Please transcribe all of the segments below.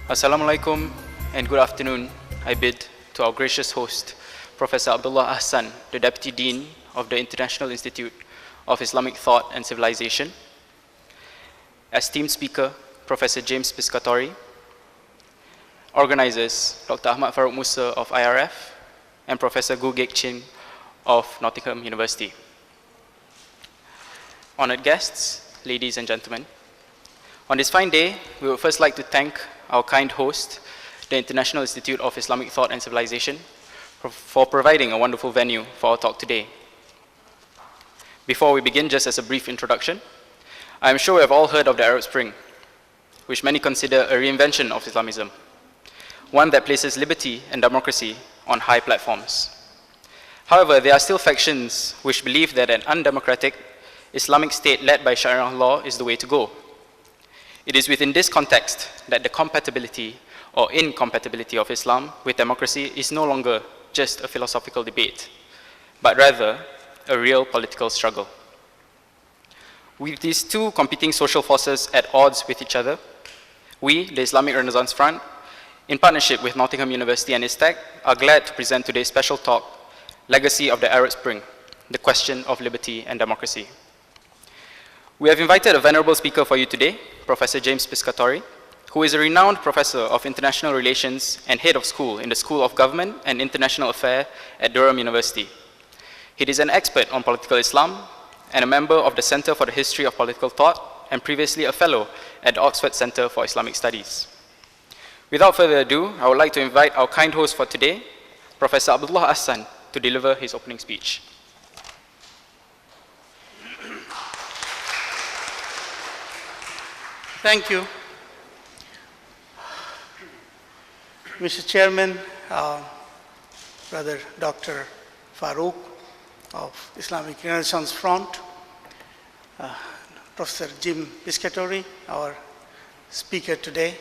Assalamu alaikum and good afternoon. I bid to our gracious host, Professor Abdullah Ahsan, the Deputy Dean of the International Institute of Islamic Thought and Civilization, esteemed speaker, Professor James Piscatori, organizers, Dr. Ahmad Farooq Musa of IRF, and Professor Gu Gek Chin of Nottingham University. Honored guests, ladies and gentlemen, on this fine day, we would first like to thank our kind host, the International Institute of Islamic Thought and Civilization, for providing a wonderful venue for our talk today. Before we begin, just as a brief introduction, I am sure we have all heard of the Arab Spring, which many consider a reinvention of Islamism, one that places liberty and democracy on high platforms. However, there are still factions which believe that an undemocratic Islamic state led by Sharia law is the way to go. It is within this context that the compatibility or incompatibility of Islam with democracy is no longer just a philosophical debate, but rather a real political struggle. With these two competing social forces at odds with each other, we, the Islamic Renaissance Front, in partnership with Nottingham University and ISTAC, are glad to present today's special talk, Legacy of the Arab Spring, the Question of Liberty and Democracy. We have invited a venerable speaker for you today, Professor James Piscatori, who is a renowned professor of international relations and head of school in the School of Government and International Affairs at Durham University. He is an expert on political Islam and a member of the Center for the History of Political Thought and previously a fellow at the Oxford Center for Islamic Studies. Without further ado, I would like to invite our kind host for today, Professor Abdullah Ahsan, to deliver his opening speech. Thank you. Mr. Chairman, Brother Dr. Farouk of Islamic Renaissance Front, Professor Jim Piscatori, our speaker today,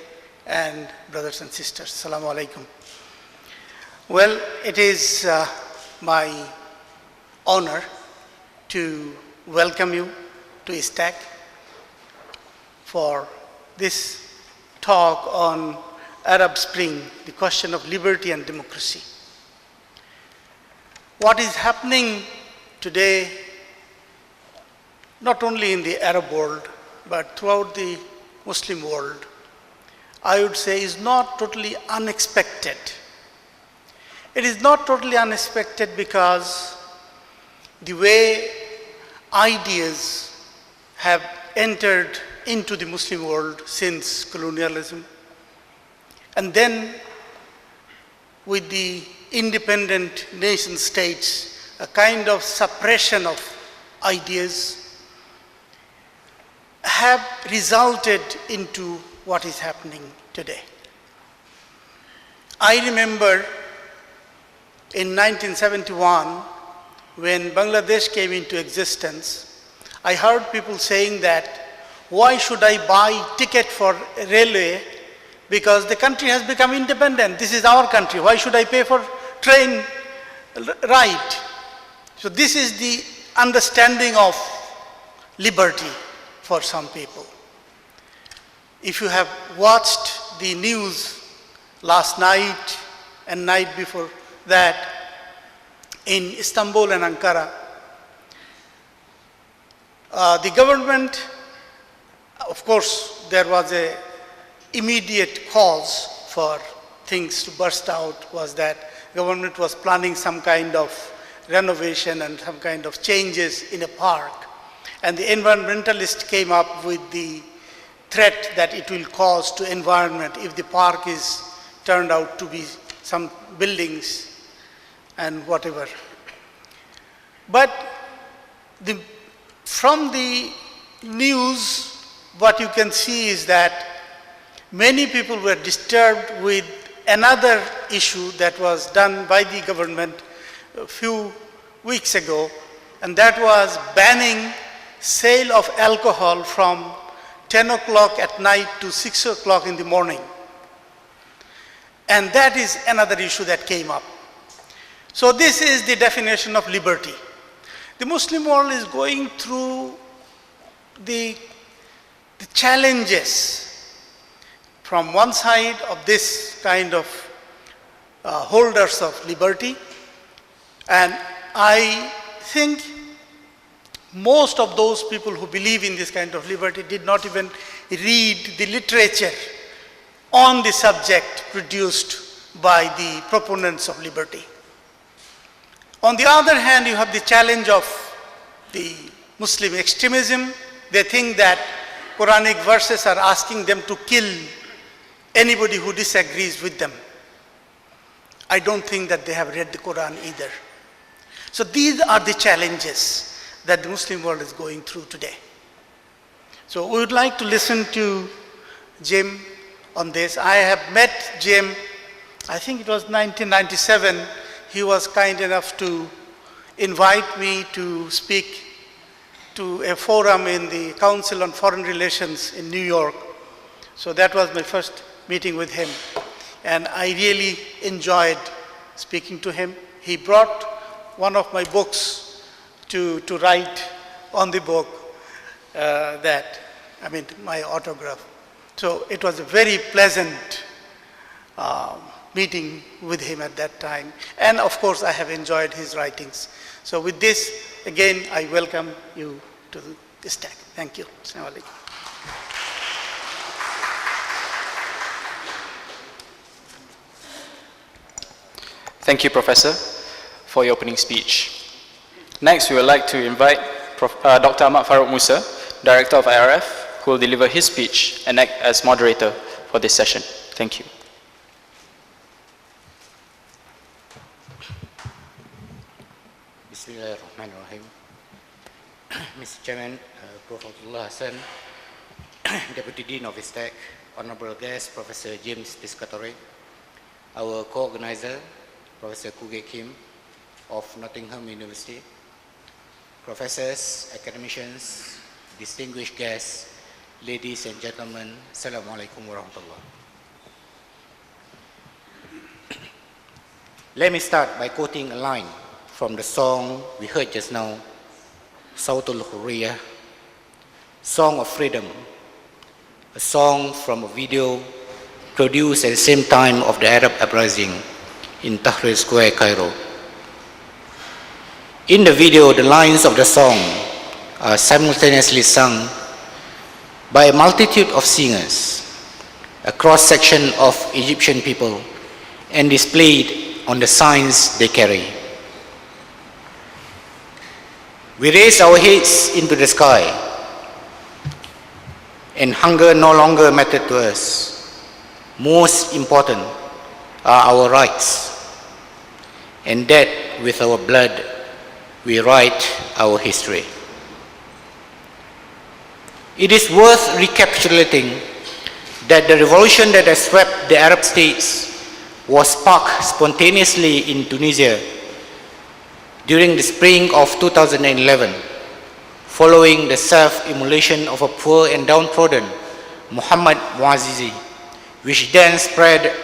and brothers and sisters, Assalamu alaikum. Well, it is my honor to welcome you to ISTAC for this talk on Arab Spring, the question of liberty and democracy. What is happening today, not only in the Arab world, but throughout the Muslim world, I would say is not totally unexpected. It is not totally unexpected because the way ideas have entered into the Muslim world since colonialism, and then with the independent nation states, a kind of suppression of ideas have resulted into what is happening today. I remember in 1971, when Bangladesh came into existence, I heard people saying that, why should I buy ticket for railway? Because the country has become independent. This is our country. Why should I pay for train ride? So this is the understanding of liberty for some people. If you have watched the news last night and night before that in Istanbul and Ankara, the government, of course, there was an immediate cause for things to burst out, was that government was planning some kind of renovation and some kind of changes in a park. And the environmentalist came up with the threat that it will cause to environment if the park is turned out to be some buildings and whatever. But from the news, what you can see is that many people were disturbed with another issue that was done by the government a few weeks ago, and that was banning sale of alcohol from 10 o'clock at night to 6 o'clock in the morning. And that is another issue that came up. So this is the definition of liberty. The Muslim world is going through the challenges from one side of this kind of holders of liberty, and I think most of those people who believe in this kind of liberty did not even read the literature on the subject produced by the proponents of liberty. On the other hand, you have the challenge of the Muslim extremism. They think that Quranic verses are asking them to kill anybody who disagrees with them. I don't think that they have read the Quran either. So these are the challenges that the Muslim world is going through today. So we would like to listen to Jim on this. I have met Jim, I think it was 1997. He was kind enough to invite me to speak to a forum in the Council on Foreign Relations in New York. So that was my first meeting with him. And I really enjoyed speaking to him. He brought one of my books to write on the book my autograph. So it was a very pleasant meeting with him at that time. And of course, I have enjoyed his writings. So with this, again, I welcome you to the ISTAC. Thank you. Assalamu alaikum. Thank you, Professor, for your opening speech. Next, we would like to invite Dr. Ahmad Farooq Musa, Director of IRF, who will deliver his speech and act as moderator for this session. Thank you. Bismillahirrahmanirrahim. Mr. Chairman, Prof. Hassan, Deputy Dean of ISTAC, Honorable Guest, Professor James Piscatori, our co-organizer, Professor Kuge Kim of Nottingham University, professors, academicians, distinguished guests, ladies and gentlemen, Assalamu alaikum wa rahmatullah. Let me start by quoting a line from the song we heard just now, Sawtul Hurriyah, Song of Freedom, a song from a video produced at the same time of the Arab uprising in Tahrir Square, Cairo. In the video, the lines of the song are simultaneously sung by a multitude of singers, a cross-section of Egyptian people, and displayed on the signs they carry. We raise our heads into the sky, and hunger no longer mattered to us. Most important are our rights, and that with our blood we write our history. It is worth recapitulating that the revolution that has swept the Arab states was sparked spontaneously in Tunisia during the spring of 2011, following the self-immolation of a poor and downtrodden Muhammad Bouazizi, which then spread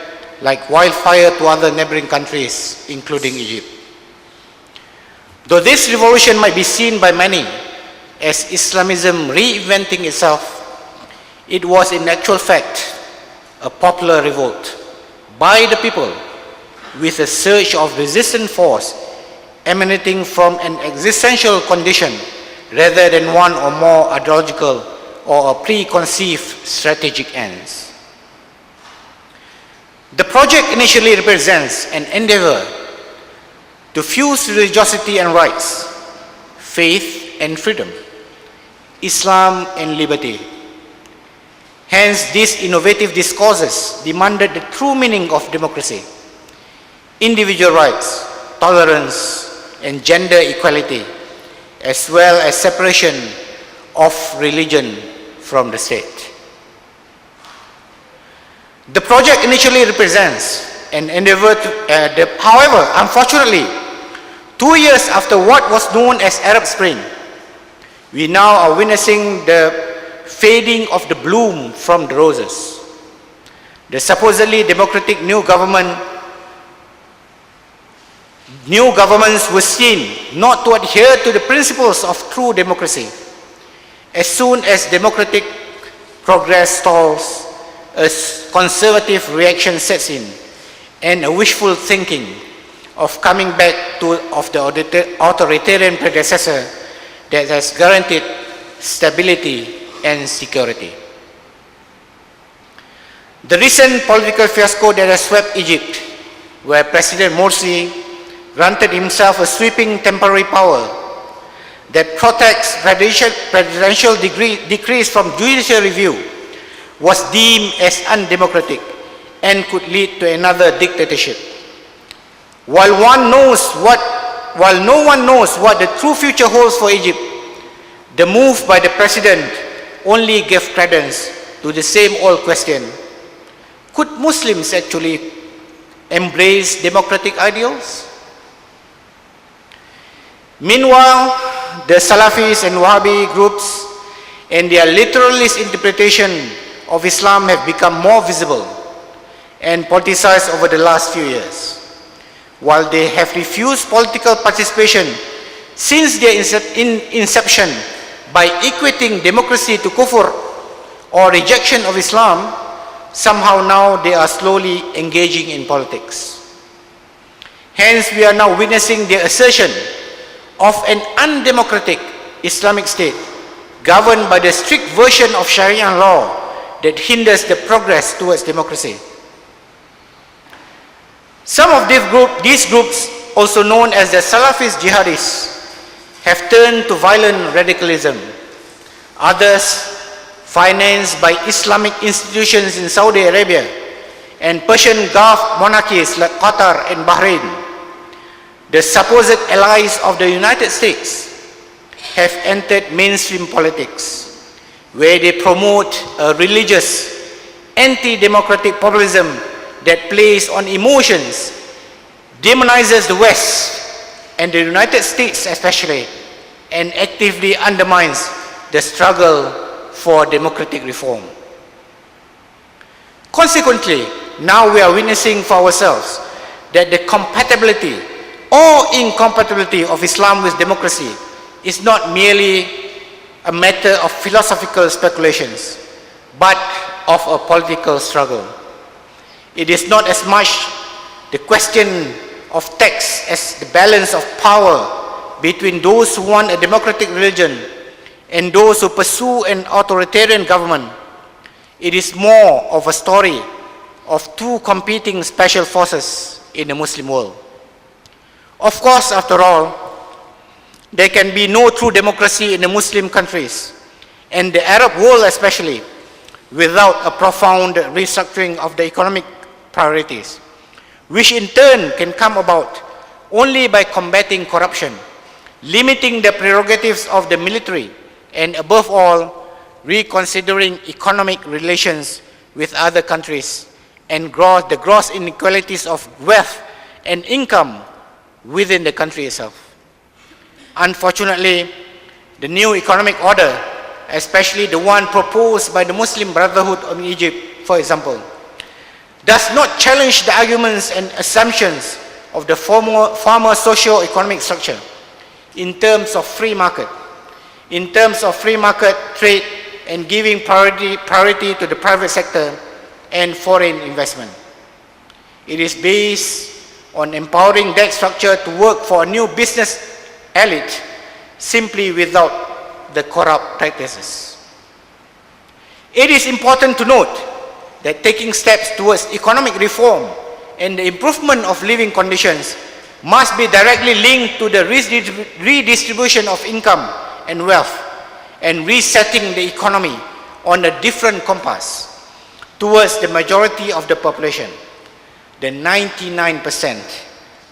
like wildfire to other neighboring countries, including Egypt. Though this revolution might be seen by many as Islamism reinventing itself, it was in actual fact a popular revolt by the people with a surge of resistant force emanating from an existential condition rather than one or more ideological or a preconceived strategic ends. The project initially represents an endeavor to fuse religiosity and rights, faith and freedom, Islam and liberty. Hence, these innovative discourses demanded the true meaning of democracy, individual rights, tolerance, and gender equality, as well as separation of religion from the state. The project initially represents an endeavor to, however, unfortunately, 2 years after what was known as Arab Spring, we now are witnessing the fading of the bloom from the roses. The supposedly democratic new governments were seen not to adhere to the principles of true democracy. As soon as democratic progress stalls, a conservative reaction sets in and a wishful thinking of coming back of the authoritarian predecessor that has guaranteed stability and security. The recent political fiasco that has swept Egypt, where President Morsi granted himself a sweeping temporary power that protects presidential decrees from judicial review, was deemed as undemocratic and could lead to another dictatorship. While no one knows what the true future holds for Egypt, the move by the president only gave credence to the same old question: could Muslims actually embrace democratic ideals? Meanwhile, the Salafis and Wahhabi groups and their literalist interpretation of Islam have become more visible and politicized over the last few years. While they have refused political participation since their inception by equating democracy to kufr or rejection of Islam, somehow now they are slowly engaging in politics. Hence, we are now witnessing the assertion of an undemocratic Islamic state governed by the strict version of Sharia law that hinders the progress towards democracy. Some of these groups, also known as the Salafist jihadists, have turned to violent radicalism. Others, financed by Islamic institutions in Saudi Arabia and Persian Gulf monarchies like Qatar and Bahrain, the supposed allies of the United States, have entered mainstream politics, where they promote a religious, anti-democratic populism that plays on emotions, demonizes the West and the United States especially, and actively undermines the struggle for democratic reform. Consequently, now we are witnessing for ourselves that the compatibility or incompatibility of Islam with democracy is not merely a matter of philosophical speculations, but of a political struggle. It is not as much the question of text as the balance of power between those who want a democratic religion and those who pursue an authoritarian government. It is more of a story of two competing special forces in the Muslim world. Of course, after all, there can be no true democracy in the Muslim countries, and the Arab world especially, without a profound restructuring of the economic priorities, which in turn can come about only by combating corruption, limiting the prerogatives of the military, and above all, reconsidering economic relations with other countries and the gross inequalities of wealth and income within the country itself. Unfortunately, the new economic order, especially the one proposed by the Muslim Brotherhood of Egypt, for example, does not challenge the arguments and assumptions of the former socio-economic structure in terms of free market, trade, and giving priority to the private sector and foreign investment. It is based on empowering that structure to work for a new business elite simply without the corrupt practices. It is important to note that taking steps towards economic reform and the improvement of living conditions must be directly linked to the redistribution of income and wealth and resetting the economy on a different compass towards the majority of the population, the 99%,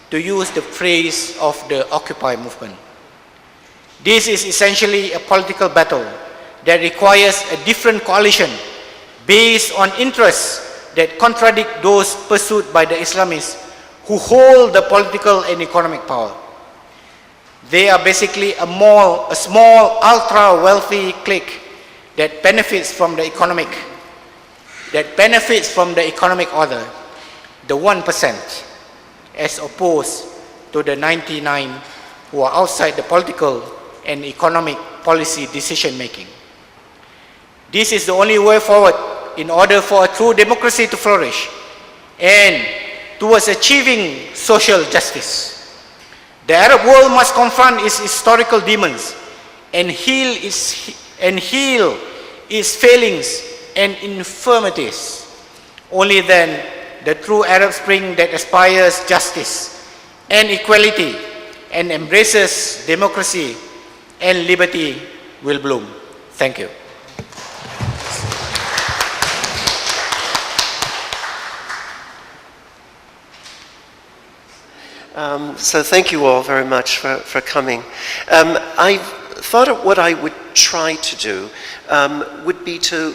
to use the phrase of the Occupy movement. This is essentially a political battle that requires a different coalition based on interests that contradict those pursued by the Islamists who hold the political and economic power. They are basically a small, ultra-wealthy clique that benefits from the economic order, the 1%, as opposed to the 99% who are outside the political and economic policy decision making. This is the only way forward in order for a true democracy to flourish and towards achieving social justice. The Arab world must confront its historical demons and heal its failings and infirmities. Only then the true Arab Spring that aspires justice and equality and embraces democracy and liberty will bloom. Thank you. So thank you all very much for coming. I thought of what I would try to do would be to,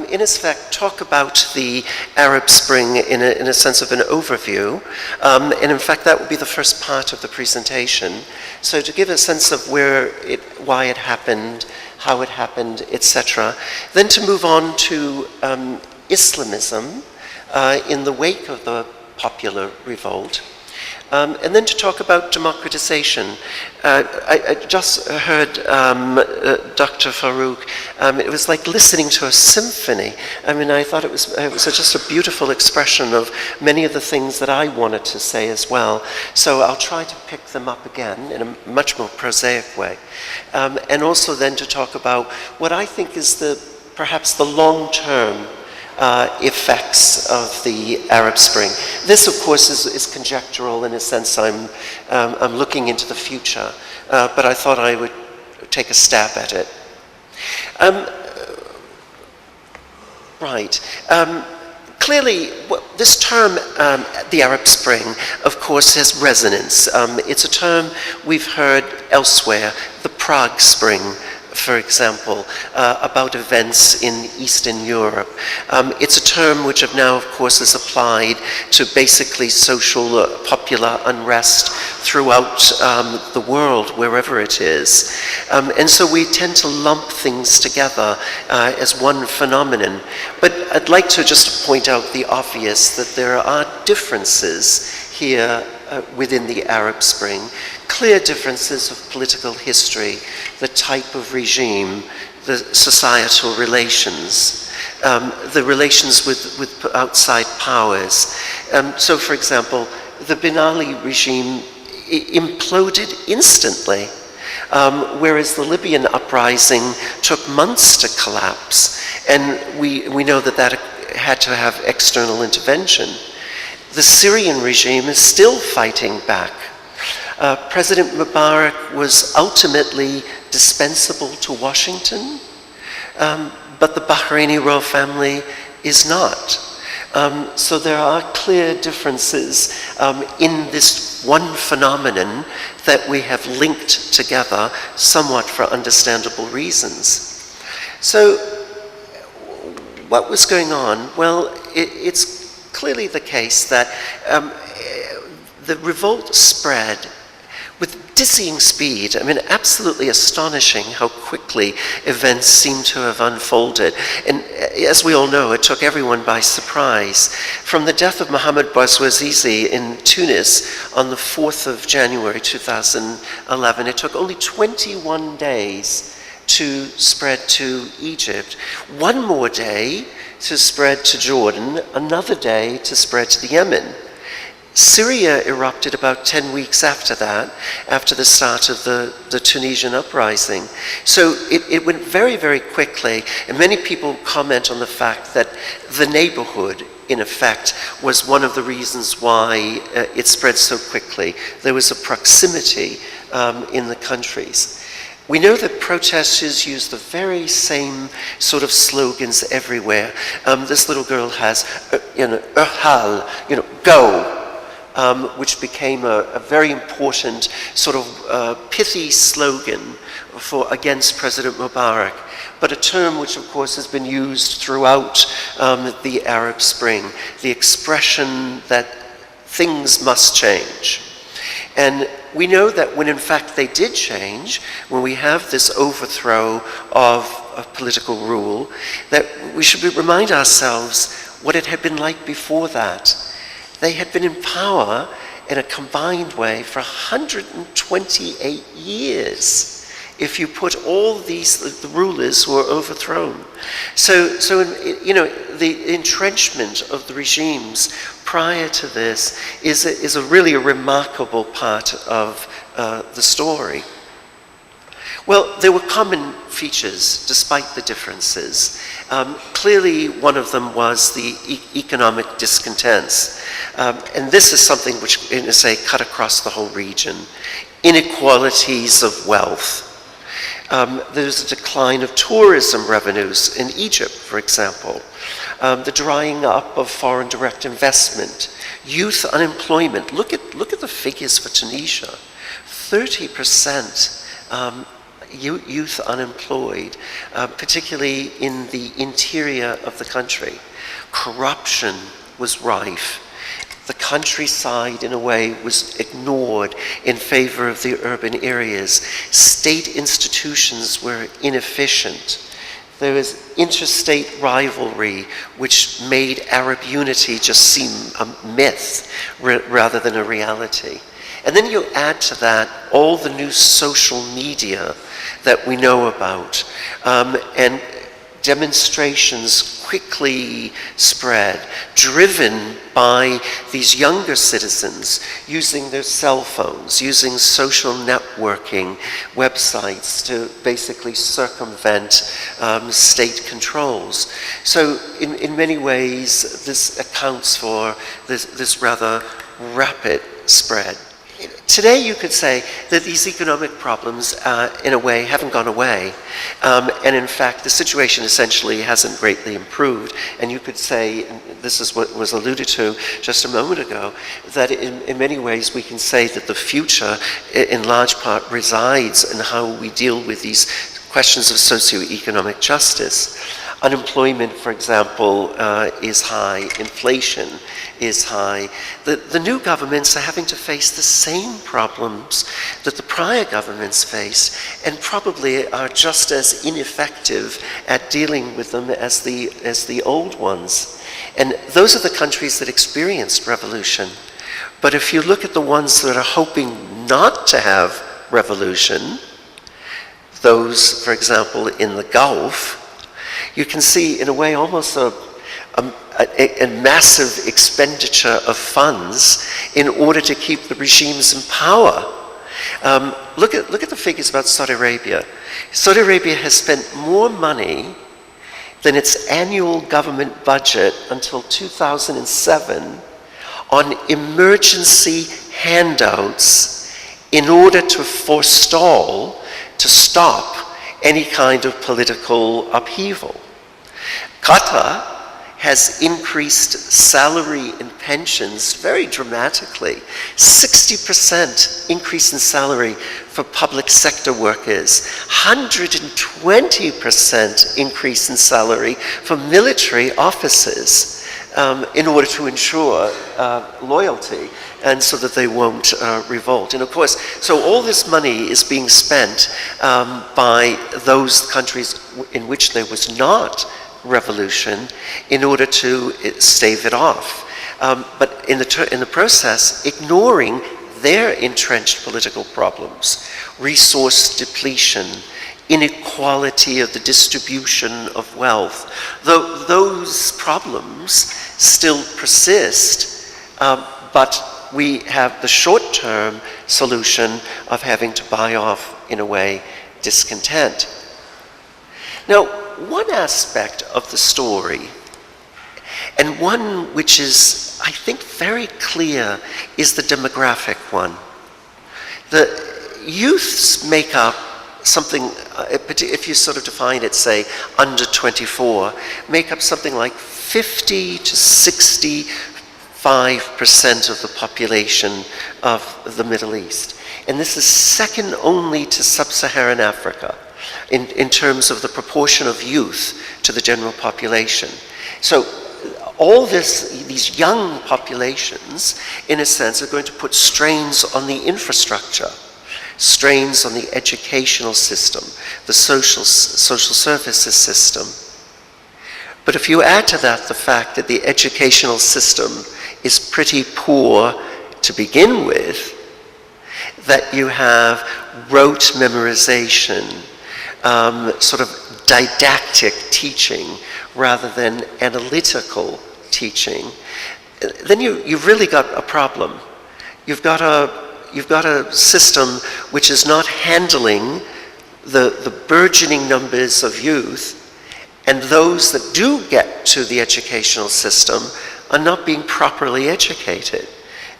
in effect, talk about the Arab Spring in a sense of an overview. And in fact, that would be the first part of the presentation. So to give a sense of why it happened, how it happened, etc. Then to move on to Islamism in the wake of the popular revolt. And then to talk about democratization. I just heard Dr. Farouk. It was like listening to a symphony. I mean, I thought it was just a beautiful expression of many of the things that I wanted to say as well. So I'll try to pick them up again in a much more prosaic way. And also then to talk about what I think is perhaps the long-term effects of the Arab Spring. This, of course, is conjectural in a sense. I'm looking into the future, but I thought I would take a stab at it. Clearly, this term, the Arab Spring, of course, has resonance. It's a term we've heard elsewhere, the Prague Spring, for example, about events in Eastern Europe. It's a term which now, of course, is applied to basically social popular unrest throughout the world, wherever it is. And so we tend to lump things together as one phenomenon. But I'd like to just point out the obvious, that there are differences here within the Arab Spring, clear differences of political history, the type of regime, the societal relations, the relations with outside powers. So, for example, the Ben Ali regime imploded instantly, whereas the Libyan uprising took months to collapse, and we know that had to have external intervention. The Syrian regime is still fighting back. President Mubarak was ultimately dispensable to Washington, but the Bahraini royal family is not. So there are clear differences in this one phenomenon that we have linked together somewhat for understandable reasons. So what was going on? Well, it's clearly the case that the revolt spread with dizzying speed. I mean, absolutely astonishing how quickly events seem to have unfolded. And as we all know, it took everyone by surprise. From the death of Mohamed Bouazizi in Tunis on the 4th of January 2011, it took only 21 days to spread to Egypt. One more day to spread to Jordan, another day to spread to the Yemen. Syria erupted about 10 weeks after that, after the start of the Tunisian uprising. So it went very, very quickly, and many people comment on the fact that the neighborhood, in effect, was one of the reasons why it spread so quickly. There was a proximity in the countries. We know that protesters use the very same sort of slogans everywhere. This little girl has, Erhal, go. Which became a very important sort of pithy slogan against President Mubarak, but a term which of course has been used throughout the Arab Spring, the expression that things must change. And we know that when in fact they did change, when we have this overthrow of political rule, that we should remind ourselves what it had been like before that. They had been in power in a combined way for 128 years. if you put all the rulers who are overthrown. So the entrenchment of the regimes prior to this is really a remarkable part of the story. Well, there were common features despite the differences. Clearly, one of them was the economic discontents. And this is something which, in a say, cut across the whole region. Inequalities of wealth. There's a decline of tourism revenues in Egypt, for example. The drying up of foreign direct investment. Youth unemployment. Look at the figures for Tunisia. 30% youth unemployed, particularly in the interior of the country. Corruption was rife. The countryside, in a way, was ignored in favor of the urban areas. State institutions were inefficient. There was interstate rivalry, which made Arab unity just seem a myth rather than a reality. And then you add to that all the new social media that we know about, and demonstrations quickly spread, driven by these younger citizens using their cell phones, using social networking websites to basically circumvent state controls. So in many ways, this accounts for this rather rapid spread. Today you could say that these economic problems, in a way, haven't gone away. And in fact, the situation essentially hasn't greatly improved. And you could say, and this is what was alluded to just a moment ago, that in many ways we can say that the future, in large part, resides in how we deal with these questions of socioeconomic justice. Unemployment, for example, is high. Inflation is high. The new governments are having to face the same problems that the prior governments faced, and probably are just as ineffective at dealing with them as the old ones. And those are the countries that experienced revolution. But if you look at the ones that are hoping not to have revolution, those, for example, in the Gulf, you can see, in a way, almost a massive expenditure of funds in order to keep the regimes in power. Look at the figures about Saudi Arabia. Saudi Arabia has spent more money than its annual government budget until 2007 on emergency handouts in order to forestall, to stop any kind of political upheaval. Qatar has increased salary and pensions very dramatically. 60% increase in salary for public sector workers, 120% increase in salary for military officers, in order to ensure loyalty and so that they won't revolt. And of course, so all this money is being spent by those countries in which there was not revolution in order to stave it off. But in the process, ignoring their entrenched political problems, resource depletion, inequality of the distribution of wealth. Those problems still persist, but we have the short-term solution of having to buy off, in a way, discontent. Now, one aspect of the story, and one which is, I think, very clear, is the demographic one. The youths make up something, if you sort of define it, say, under 24, make up something like 50 to 65% of the population of the Middle East. And this is second only to sub-Saharan Africa in terms of the proportion of youth to the general population. So all these young populations, in a sense, are going to put strains on the infrastructure, strains on the educational system, the social services system. But if you add to that the fact that the educational system is pretty poor to begin with, that you have rote memorization, sort of didactic teaching rather than analytical teaching, then you've really got a problem. You've got a system which is not handling the burgeoning numbers of youth, and those that do get to the educational system are not being properly educated.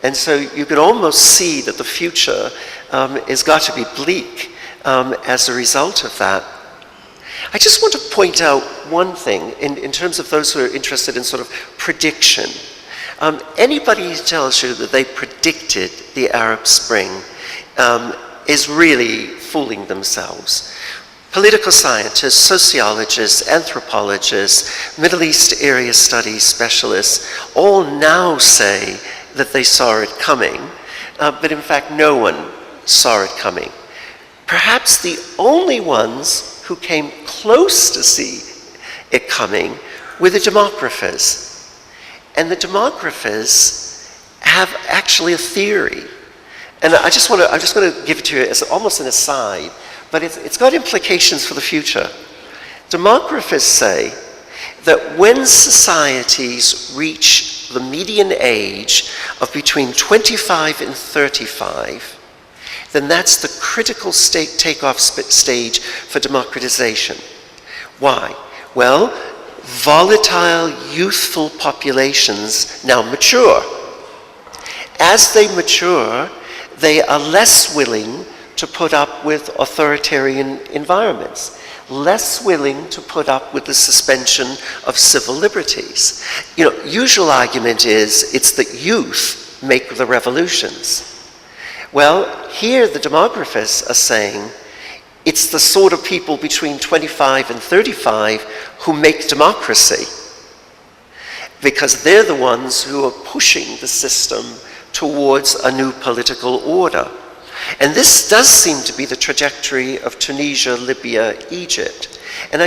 And so you can almost see that the future has got to be bleak as a result of that. I just want to point out one thing in terms of those who are interested in sort of prediction. Anybody who tells you that they predicted the Arab Spring is really fooling themselves. Political scientists, sociologists, anthropologists, Middle East area studies specialists all now say that they saw it coming, but in fact no one saw it coming. Perhaps the only ones who came close to see it coming were the demographers. And the demographers have actually a theory. And I'm just going to give it to you as almost an aside, but it's got implications for the future. Demographers say that when societies reach the median age of between 25 and 35, then that's the critical takeoff stage for democratization. Why? Well, volatile, youthful populations now mature. As they mature, they are less willing to put up with authoritarian environments, less willing to put up with the suspension of civil liberties. You know, usual argument is it's that youth make the revolutions. Well, here the demographers are saying it's the sort of people between 25 and 35 who make democracy, because they're the ones who are pushing the system towards a new political order. And this does seem to be the trajectory of Tunisia, Libya, Egypt. And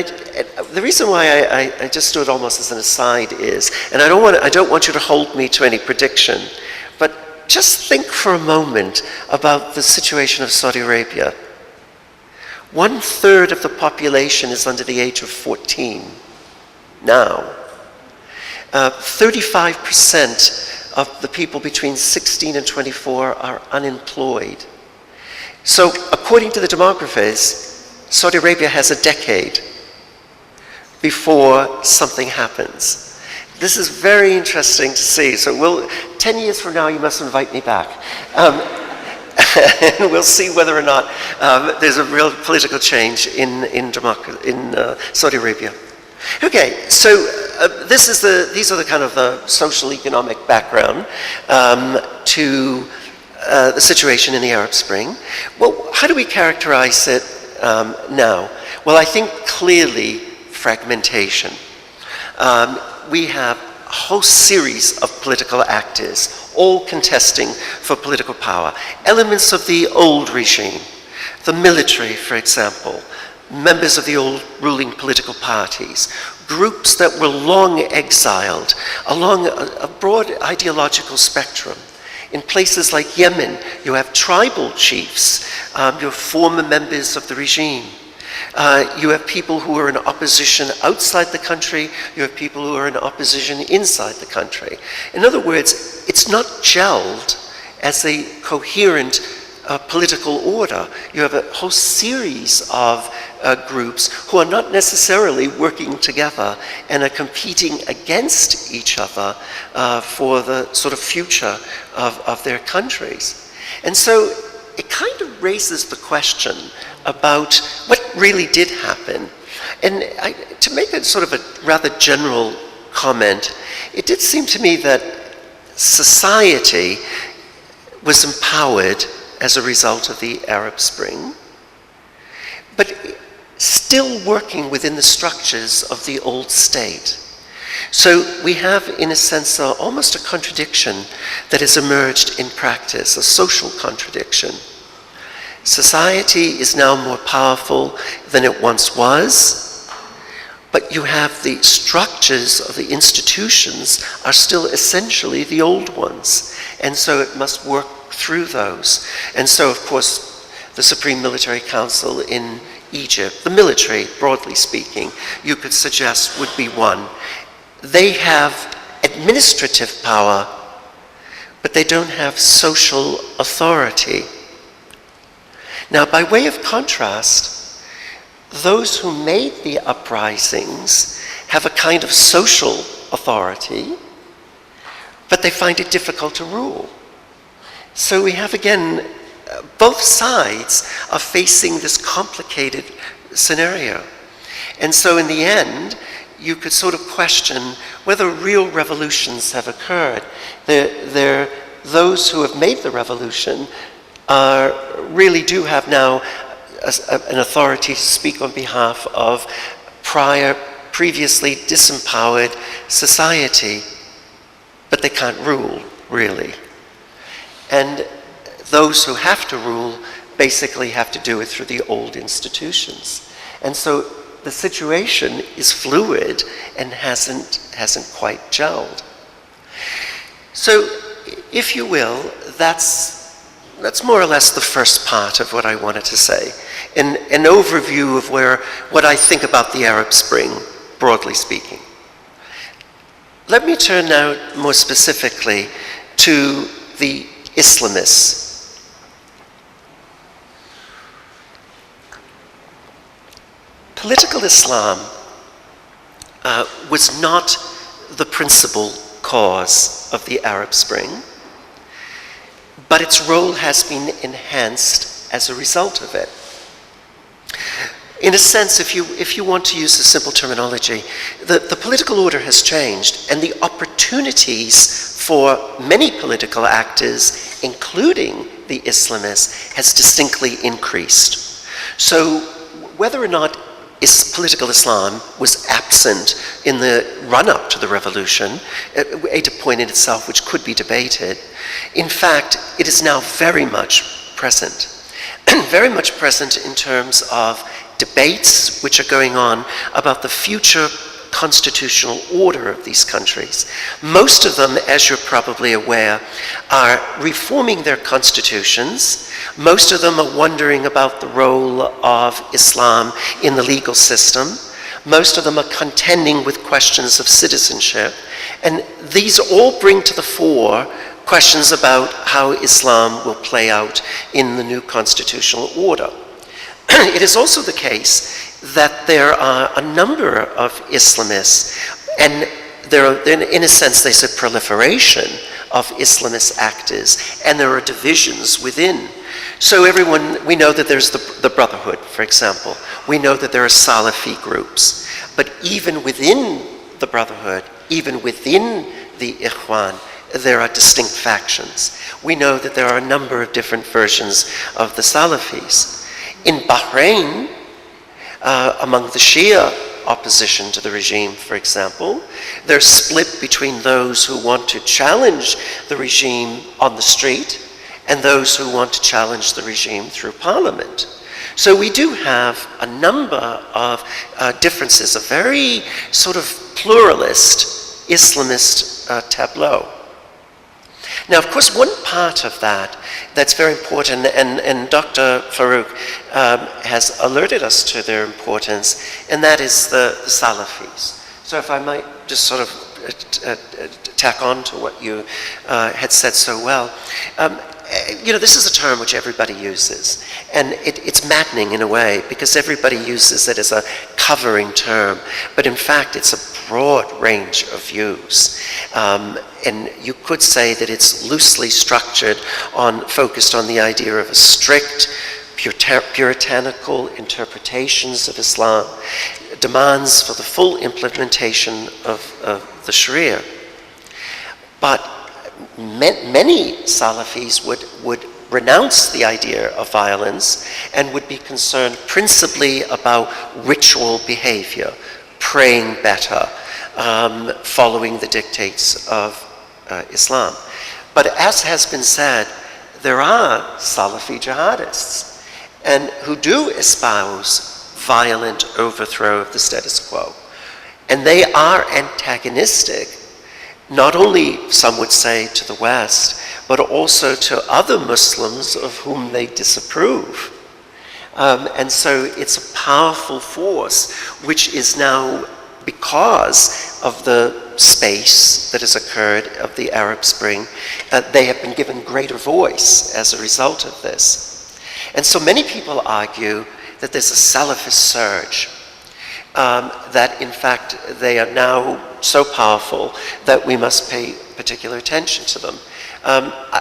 the reason why I just do it almost as an aside is, and I don't want you to hold me to any prediction, but just think for a moment about the situation of Saudi Arabia. 1/3 of the population is under the age of 14 now. 35% of the people between 16 and 24 are unemployed. So according to the demographers, Saudi Arabia has a decade before something happens. This is very interesting to see. So 10 years from now, you must invite me back. And we'll see whether or not there's a real political change in Saudi Arabia. Okay, so these are the kind of the social economic background to the situation in the Arab Spring. Well, how do we characterize it now? Well, I think clearly fragmentation. We have a whole series of political actors, all contesting for political power. Elements of the old regime, the military, for example, members of the old ruling political parties, groups that were long exiled along a broad ideological spectrum. In places like Yemen, you have tribal chiefs, you have former members of the regime. You have people who are in opposition outside the country, you have people who are in opposition inside the country. In other words, it's not gelled as a coherent political order. You have a whole series of groups who are not necessarily working together and are competing against each other for the sort of future of their countries. And so it kind of raises the question about what really did happen. And to make a sort of a rather general comment, it did seem to me that society was empowered as a result of the Arab Spring, but still working within the structures of the old state. So we have, in a sense, almost a contradiction that has emerged in practice, a social contradiction. Society is now more powerful than it once was, but you have the structures of the institutions are still essentially the old ones, and so it must work through those. And so, of course, the Supreme Military Council in Egypt, the military, broadly speaking, you could suggest would be one. They have administrative power, but they don't have social authority. Now, by way of contrast, those who made the uprisings have a kind of social authority, but they find it difficult to rule. So we have, again, both sides are facing this complicated scenario. And so in the end, you could sort of question whether real revolutions have occurred. Those who have made the revolution really do have now an authority to speak on behalf of previously disempowered society, but they can't rule, really. And those who have to rule basically have to do it through the old institutions. And so the situation is fluid and hasn't quite gelled. So, if you will, that's more or less the first part of what I wanted to say. An overview of what I think about the Arab Spring, broadly speaking. Let me turn now more specifically to the Islamists. Political Islam was not the principal cause of the Arab Spring, but its role has been enhanced as a result of it. In a sense, if you want to use the simple terminology, the political order has changed, and the opportunities for many political actors, including the Islamists, has distinctly increased. So whether or not political Islam was absent in the run-up to the revolution, a point in itself which could be debated, in fact, it is now very much present. Very much present in terms of debates which are going on about the future constitutional order of these countries. Most of them, as you're probably aware, are reforming their constitutions. Most of them are wondering about the role of Islam in the legal system. Most of them are contending with questions of citizenship. And these all bring to the fore questions about how Islam will play out in the new constitutional order. It is also the case that there are a number of Islamists, and there are, in a sense, there's a proliferation of Islamist actors, and there are divisions within. So we know that there's the Brotherhood, for example. We know that there are Salafi groups. But even within the Brotherhood, even within the Ikhwan, there are distinct factions. We know that there are a number of different versions of the Salafis. In Bahrain, among the Shia opposition to the regime, for example, they're split between those who want to challenge the regime on the street and those who want to challenge the regime through parliament. So we do have a number of differences, a very sort of pluralist Islamist tableau. Now, of course, one part of that that's very important, and Dr. Farouk has alerted us to their importance, and that is the Salafis. So if I might just sort of tack on to what you had said so well. This is a term which everybody uses, and it's maddening in a way because everybody uses it as a covering term, but in fact it's a broad range of views. And you could say that it's loosely structured focused on the idea of a strict, puritanical interpretations of Islam, demands for the full implementation of the Sharia. But many Salafis would renounce the idea of violence and would be concerned principally about ritual behavior, praying better, following the dictates of Islam. But as has been said, there are Salafi jihadists and who do espouse violent overthrow of the status quo. And they are antagonistic, not only, some would say, to the West, but also to other Muslims of whom they disapprove. And so it's a powerful force which is now, because of the space that has occurred of the Arab Spring, they have been given greater voice as a result of this. And so many people argue that there's a Salafist surge, that in fact they are now so powerful that we must pay particular attention to them.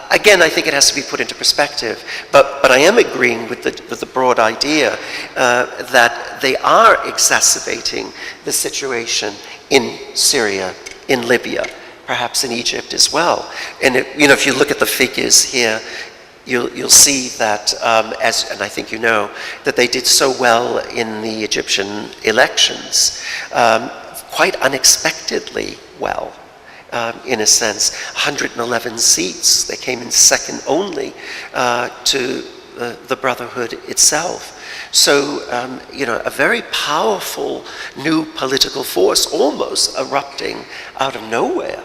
Again, I think it has to be put into perspective, but I am agreeing with the broad idea that they are exacerbating the situation in Syria, in Libya, perhaps in Egypt as well. And if you look at the figures here, you'll see that, and I think you know, that they did so well in the Egyptian elections, quite unexpectedly well. In a sense, 111 seats. They came in second only to the Brotherhood itself. So, a very powerful new political force almost erupting out of nowhere.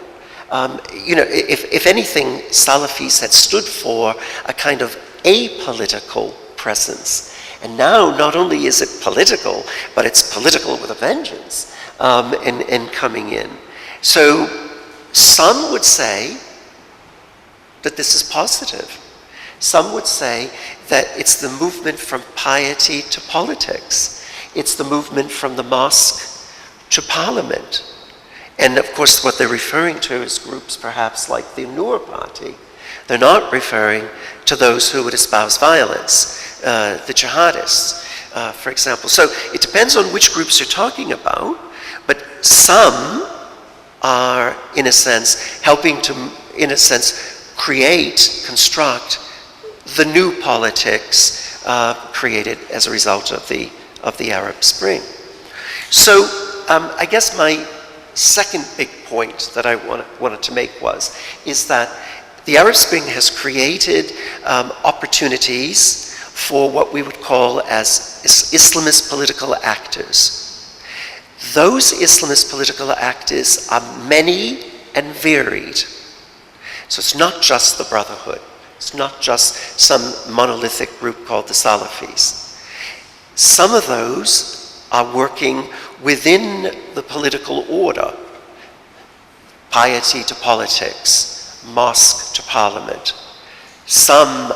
If anything, Salafis had stood for a kind of apolitical presence. And now, not only is it political, but it's political with a vengeance in coming in. So, some would say that this is positive. Some would say that it's the movement from piety to politics. It's the movement from the mosque to parliament. And of course, what they're referring to is groups perhaps like the Noor Party. They're not referring to those who would espouse violence, the jihadists, for example. So it depends on which groups you're talking about, but some are, in a sense, helping to, in a sense, construct the new politics created as a result of the Arab Spring. So I guess my second big point that I wanted to make is that the Arab Spring has created opportunities for what we would call as Islamist political actors. Those Islamist political actors are many and varied. So it's not just the Brotherhood. It's not just some monolithic group called the Salafis. Some of those are working within the political order, piety to politics, mosque to parliament. Some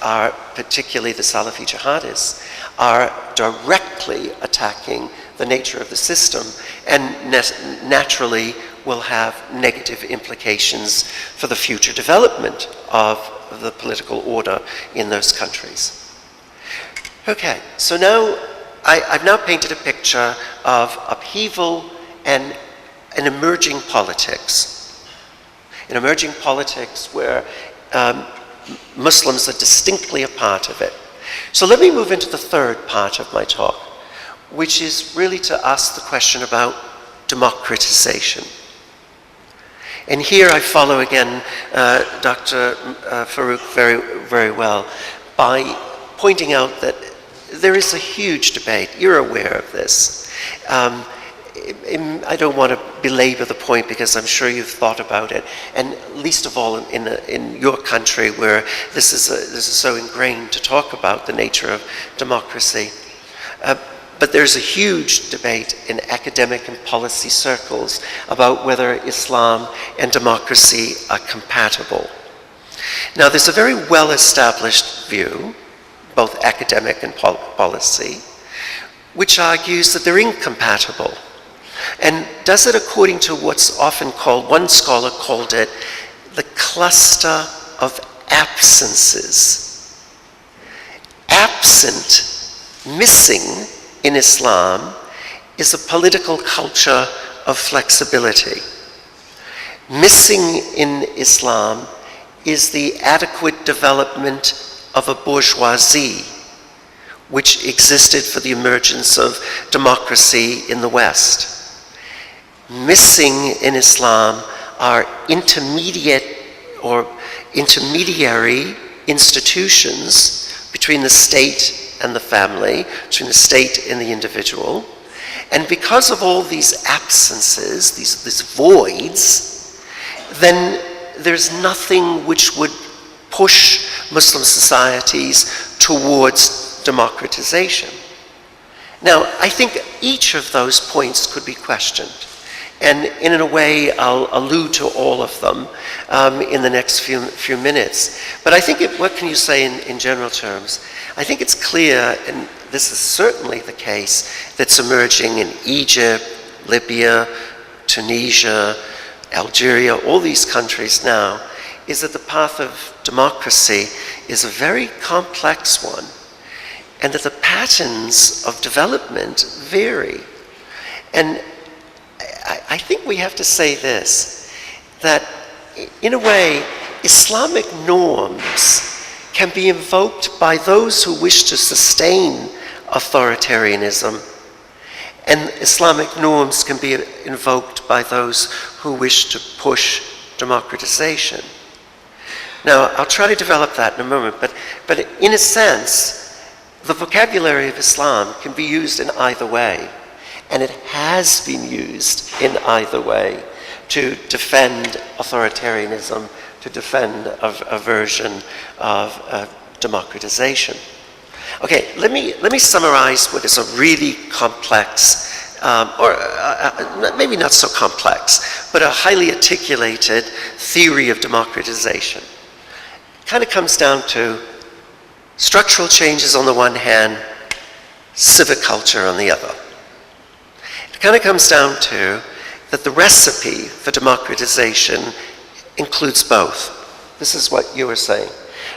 are, particularly the Salafi jihadists, are directly attacking the nature of the system and naturally will have negative implications for the future development of the political order in those countries. Okay, so now I've now painted a picture of upheaval and an emerging politics. An emerging politics where Muslims are distinctly a part of it. So let me move into the third part of my talk, which is really to ask the question about democratization. And here I follow again Dr. Farouk very, very well by pointing out that there is a huge debate. You're aware of this. I don't want to belabor the point because I'm sure you've thought about it, and least of all in your country where this is so ingrained to talk about the nature of democracy. But there's a huge debate in academic and policy circles about whether Islam and democracy are compatible. Now, there's a very well-established view, both academic and policy, which argues that they're incompatible, and does it according to what's often called, one scholar called it, the cluster of absences. Absent, missing, in Islam is a political culture of flexibility. Missing in Islam is the adequate development of a bourgeoisie which existed for the emergence of democracy in the West. Missing in Islam are intermediate or intermediary institutions between the state and the family, between the state and the individual. And because of all these absences, these voids, then there's nothing which would push Muslim societies towards democratization. Now, I think each of those points could be questioned. And in a way, I'll allude to all of them in the next few minutes. But I think, what can you say in general terms? I think it's clear, and this is certainly the case, that's emerging in Egypt, Libya, Tunisia, Algeria, all these countries now, is that the path of democracy is a very complex one, and that the patterns of development vary. And I think we have to say this, that in a way, Islamic norms can be invoked by those who wish to sustain authoritarianism, and Islamic norms can be invoked by those who wish to push democratization. Now, I'll try to develop that in a moment, but in a sense, the vocabulary of Islam can be used in either way, and it has been used in either way to defend authoritarianism, to defend a version of democratization. Okay, let me summarize what is a really complex, maybe not so complex, but a highly articulated theory of democratization. It kind of comes down to structural changes on the one hand, civic culture on the other. It kind of comes down to that the recipe for democratization includes both. This is what you were saying,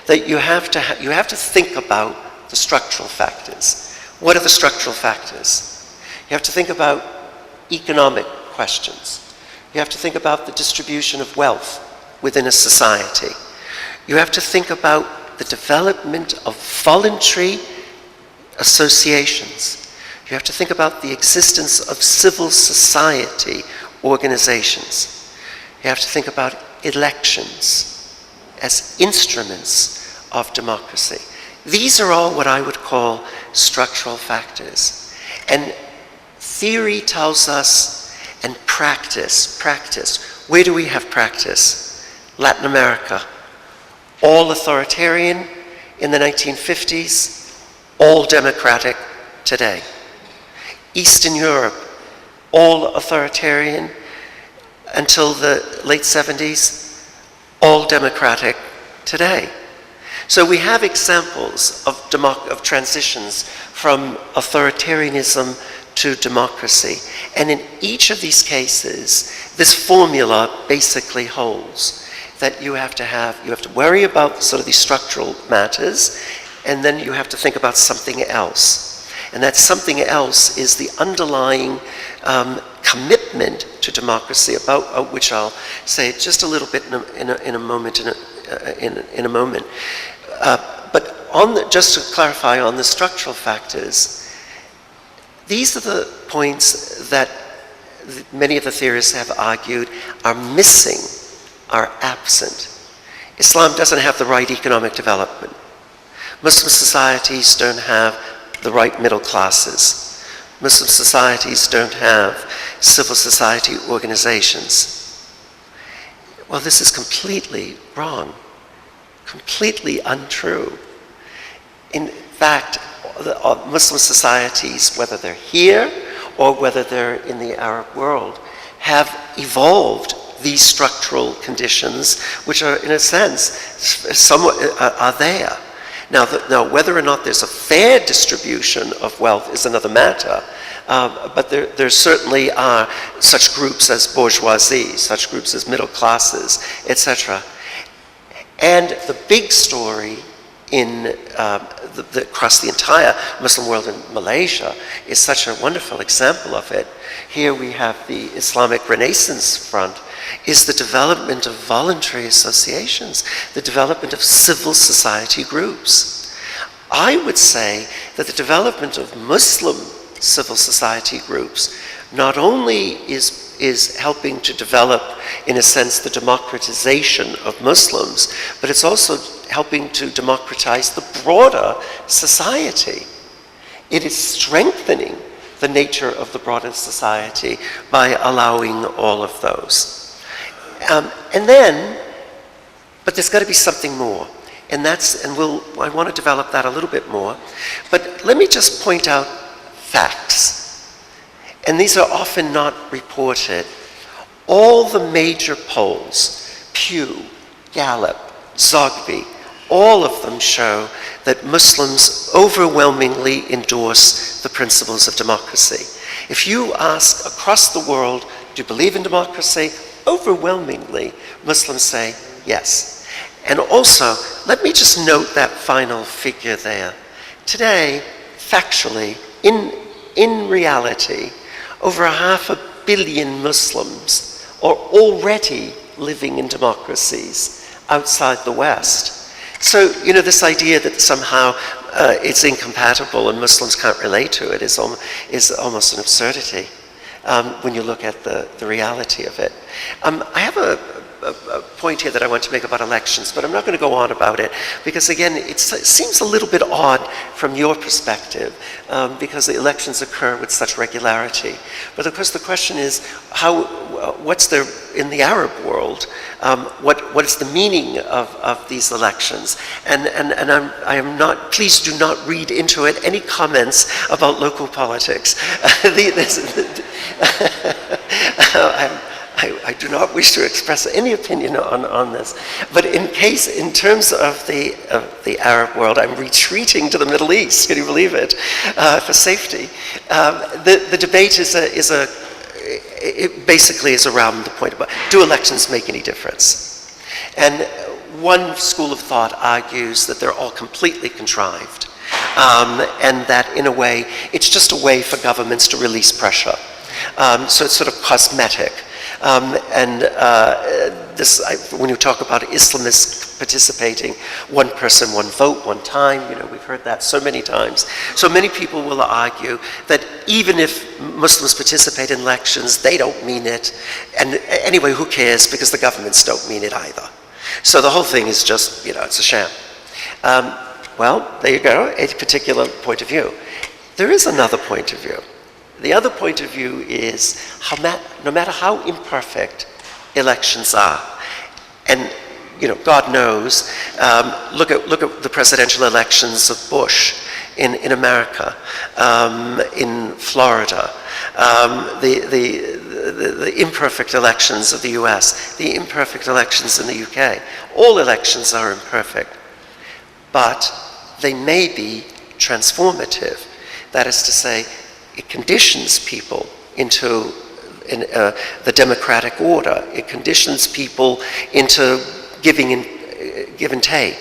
that you have to think about the structural factors. What are the structural factors? You have to think about economic questions. You have to think about the distribution of wealth within a society. You have to think about the development of voluntary associations. You have to think about the existence of civil society organizations. You have to think about elections as instruments of democracy. These are all what I would call structural factors. And theory tells us, and practice. Where do we have practice? Latin America, all authoritarian in the 1950s, all democratic today. Eastern Europe, all authoritarian until the late 70s, all democratic today. So we have examples of transitions from authoritarianism to democracy. And in each of these cases, this formula basically holds that you have to worry about sort of these structural matters, and then you have to think about something else. And that something else is the underlying commitment to democracy, about which I'll say just a little bit in a moment. But just to clarify on the structural factors, these are the points that many of the theorists have argued are missing, are absent. Islam doesn't have the right economic development. Muslim societies don't have the right middle classes. Muslim societies don't have civil society organizations. Well, this is completely wrong, completely untrue. In fact, Muslim societies, whether they're here or whether they're in the Arab world, have evolved these structural conditions, which are, in a sense, somewhat are there. Now, whether or not there's a fair distribution of wealth is another matter, but there certainly are such groups as bourgeoisie, such groups as middle classes, etc. And the big story across the entire Muslim world in Malaysia is such a wonderful example of it. Here we have the Islamic Renaissance front, is the development of voluntary associations, the development of civil society groups. I would say that the development of Muslim civil society groups not only is helping to develop, in a sense, the democratization of Muslims, but it's also helping to democratize the broader society. It is strengthening the nature of the broader society by allowing all of those. But there's got to be something more. And I want to develop that a little bit more. But let me just point out facts. And these are often not reported. All the major polls, Pew, Gallup, Zogby, all of them show that Muslims overwhelmingly endorse the principles of democracy. If you ask across the world, do you believe in democracy? Overwhelmingly, Muslims say yes. And also, let me just note that final figure there. Today, factually, in reality, over 500 million Muslims are already living in democracies outside the West. So, this idea that somehow it's incompatible and Muslims can't relate to it is almost an absurdity when you look at the reality of it. I have a point here that I want to make about elections, but I'm not going to go on about it because, again, it seems a little bit odd from your perspective because the elections occur with such regularity. But of course, the question is, what's there in the Arab world? What is the meaning of these elections? And I am not. Please do not read into it any comments about local politics. I do not wish to express any opinion on this, but in terms of the Arab world, I'm retreating to the Middle East. Can you believe it? For safety, the debate it basically is around the point about, do elections make any difference? And one school of thought argues that they're all completely contrived, and that in a way it's just a way for governments to release pressure. So it's sort of cosmetic. When you talk about Islamists participating, one person, one vote, one time, we've heard that so many times. So many people will argue that even if Muslims participate in elections, they don't mean it. And anyway, who cares? Because the governments don't mean it either. So the whole thing is just, it's a sham. Well, there you go, a particular point of view. There is another point of view. The other point of view is no matter how imperfect elections are, and God knows, look at the presidential elections of Bush in America, in Florida, the imperfect elections of the US, the imperfect elections in the UK. All elections are imperfect, but they may be transformative. That is to say, it conditions people into the democratic order. It conditions people into give and take.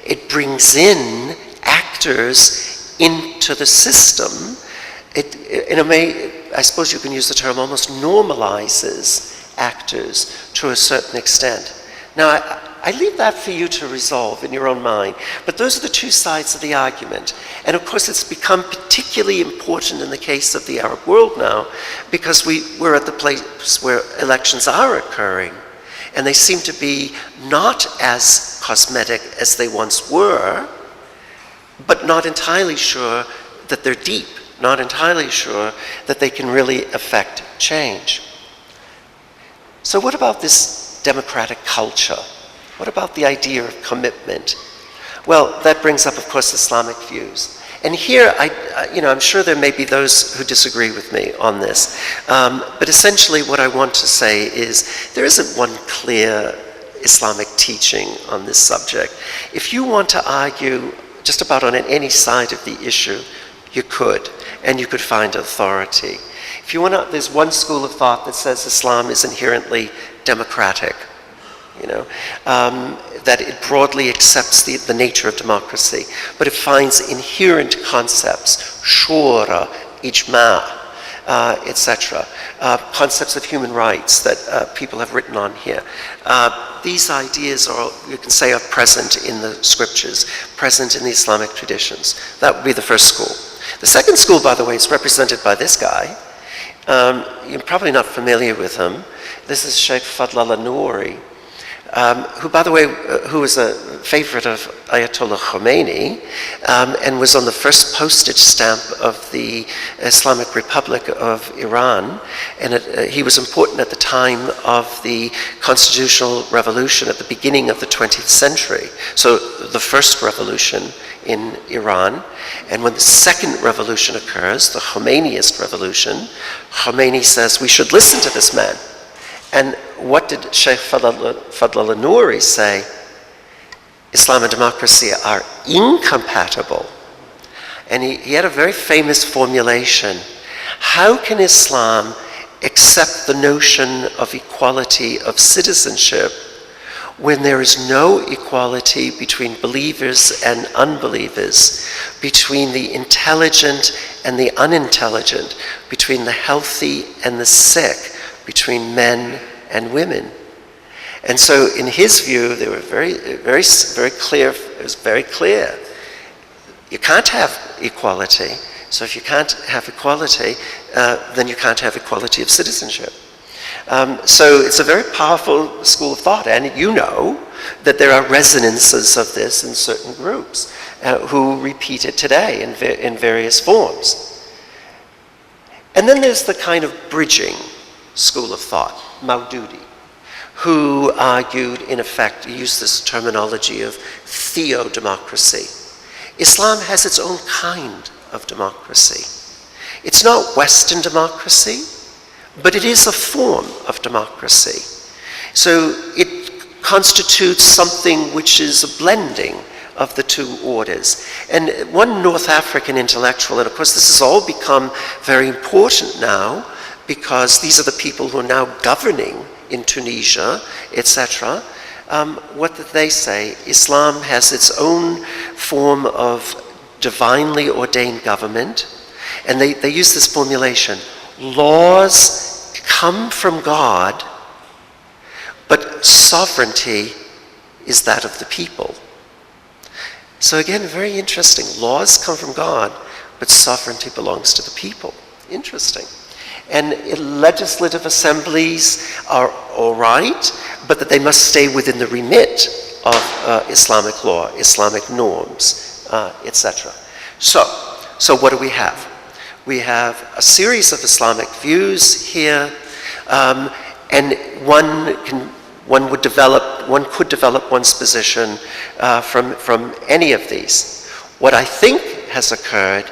It brings in actors into the system. It, in a way, I suppose you can use the term, almost normalizes actors to a certain extent. Now, I leave that for you to resolve in your own mind. But those are the two sides of the argument. And of course, it's become particularly important in the case of the Arab world now, because we're at the place where elections are occurring. And they seem to be not as cosmetic as they once were, but not entirely sure that they're deep, not entirely sure that they can really affect change. So what about this democratic culture? What about the idea of commitment? Well, that brings up, of course, Islamic views. And here, I'm sure there may be those who disagree with me on this. But essentially what I want to say is there isn't one clear Islamic teaching on this subject. If you want to argue just about on any side of the issue, you could, and you could find authority. If you want to, there's one school of thought that says Islam is inherently democratic. That it broadly accepts the nature of democracy, but it finds inherent concepts, shura, ijma', etc., concepts of human rights that people have written on here. These ideas are, you can say, are present in the scriptures, present in the Islamic traditions. That would be the first school. The second school, by the way, is represented by this guy. You're probably not familiar with him. This is Sheikh Fadlallah Nouri. who, by the way, who was a favorite of Ayatollah Khomeini, and was on the first postage stamp of the Islamic Republic of Iran. And he was important at the time of the constitutional revolution at the beginning of the 20th century. So the first revolution in Iran. And when the second revolution occurs, the Khomeiniist revolution, Khomeini says, we should listen to this man. And what did Sheikh Fadl al-Nouri say? Islam and democracy are incompatible. And he had a very famous formulation. How can Islam accept the notion of equality of citizenship when there is no equality between believers and unbelievers, between the intelligent and the unintelligent, between the healthy and the sick, between men and women? And so in his view, they were very clear. It was very clear. You can't have equality. So if you can't have equality, then you can't have equality of citizenship. So it's a very powerful school of thought, and you know that there are resonances of this in certain groups who repeat it today in various forms. And then there's the kind of bridging school of thought, Maududi, who argued, in effect, used this terminology of theo-democracy. Islam has its own kind of democracy. It's not Western democracy, but it is a form of democracy. So it constitutes something which is a blending of the two orders. And one North African intellectual, and of course this has all become very important now, because these are the people who are now governing in Tunisia, etc. What did they say? Islam has its own form of divinely ordained government, and they use this formulation: laws come from God, but sovereignty is that of the people. So again, very interesting. Laws come from God, but sovereignty belongs to the people. Interesting. And legislative assemblies are all right, but that they must stay within the remit of Islamic law, Islamic norms, etc. So what do we have? We have a series of Islamic views here, and one could develop one's position from any of these. What I think has occurred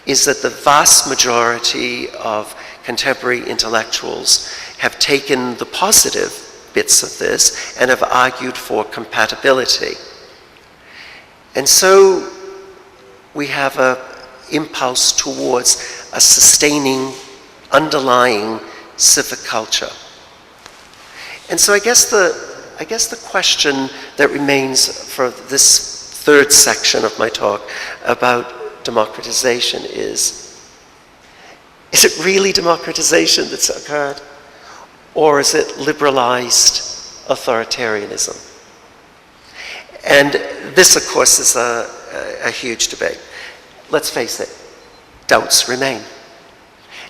is that the vast majority of contemporary intellectuals have taken the positive bits of this and have argued for compatibility. And so we have an impulse towards a sustaining, underlying civic culture. And so I guess the question that remains for this third section of my talk about democratization is it really democratization that's occurred? Or is it liberalized authoritarianism? And this, of course, is a huge debate. Let's face it, doubts remain.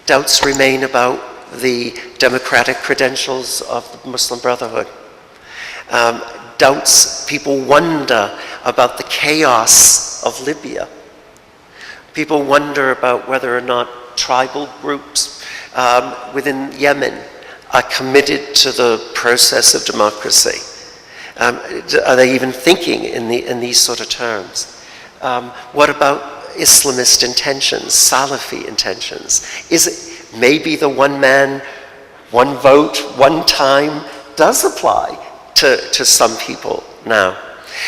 Doubts remain about the democratic credentials of the Muslim Brotherhood. Doubts, people wonder about the chaos of Libya. People wonder about whether or not tribal groups within Yemen are committed to the process of democracy. Are they even thinking in these sort of terms? What about Islamist intentions, Salafi intentions? Is it maybe the one man, one vote, one time does apply to some people now?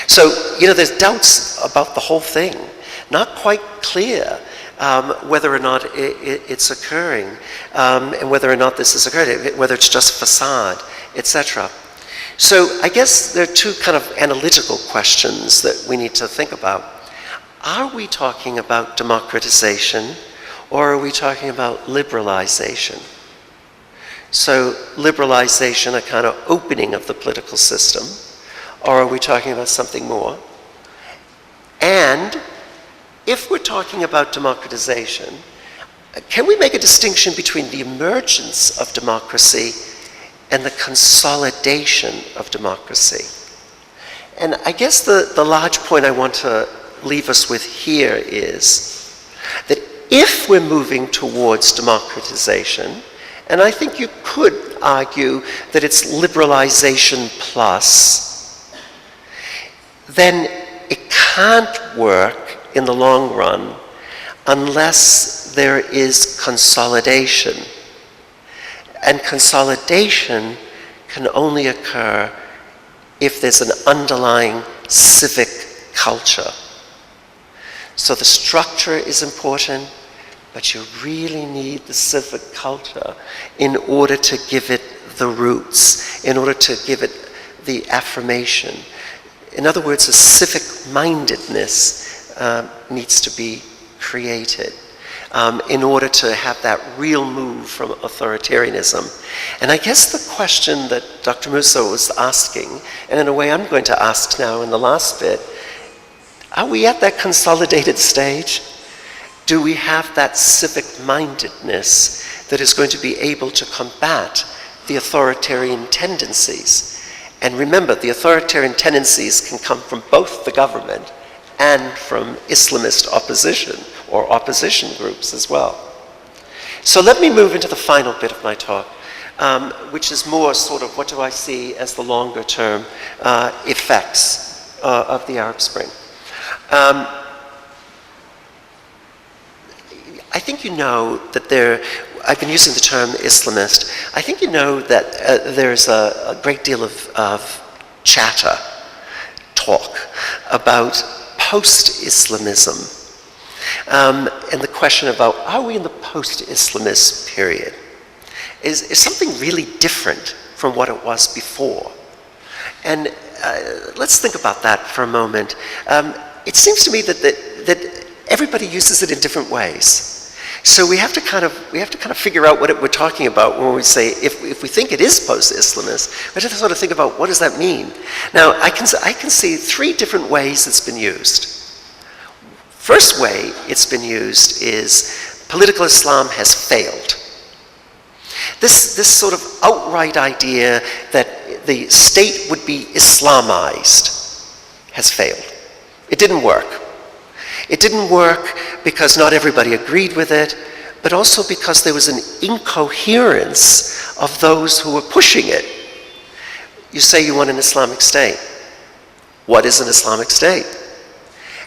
So, there's doubts about the whole thing. Not quite clear whether or not it's occurring, and whether or not this is occurring, whether it's just facade, etc. So I guess there are two kind of analytical questions that we need to think about. Are we talking about democratization, or are we talking about liberalization? So liberalization, a kind of opening of the political system, or are we talking about something more? And if we're talking about democratization, can we make a distinction between the emergence of democracy and the consolidation of democracy. And I guess the large point I want to leave us with here is that if we're moving towards democratization, and I think you could argue that it's liberalization plus, then it can't work in the long run unless there is consolidation. And consolidation can only occur if there's an underlying civic culture. So the structure is important, but you really need the civic culture in order to give it the roots, in order to give it the affirmation. In other words, a civic mindedness needs to be created in order to have that real move from authoritarianism. And I guess the question that Dr. Musa was asking, and in a way I'm going to ask now in the last bit, are we at that consolidated stage? Do we have that civic mindedness that is going to be able to combat the authoritarian tendencies? And remember, the authoritarian tendencies can come from both the government and from Islamist opposition, or opposition groups as well. So let me move into the final bit of my talk, which is more sort of what do I see as the longer term effects of the Arab Spring. I think you know that I've been using the term Islamist. I think you know that there's a great deal of chatter, talk about post-Islamism. And the question about, are we in the post-Islamist period, is something really different from what it was before. And let's think about that for a moment. It seems to me that everybody uses it in different ways. So we have to kind of figure out what we're talking about when we say, if we think it is post-Islamist, we have to sort of think about what does that mean. Now, I can see three different ways it's been used. First way it's been used is political Islam has failed. This sort of outright idea that the state would be Islamized has failed. It didn't work. It didn't work because not everybody agreed with it, but also because there was an incoherence of those who were pushing it. You say you want an Islamic state. What is an Islamic state?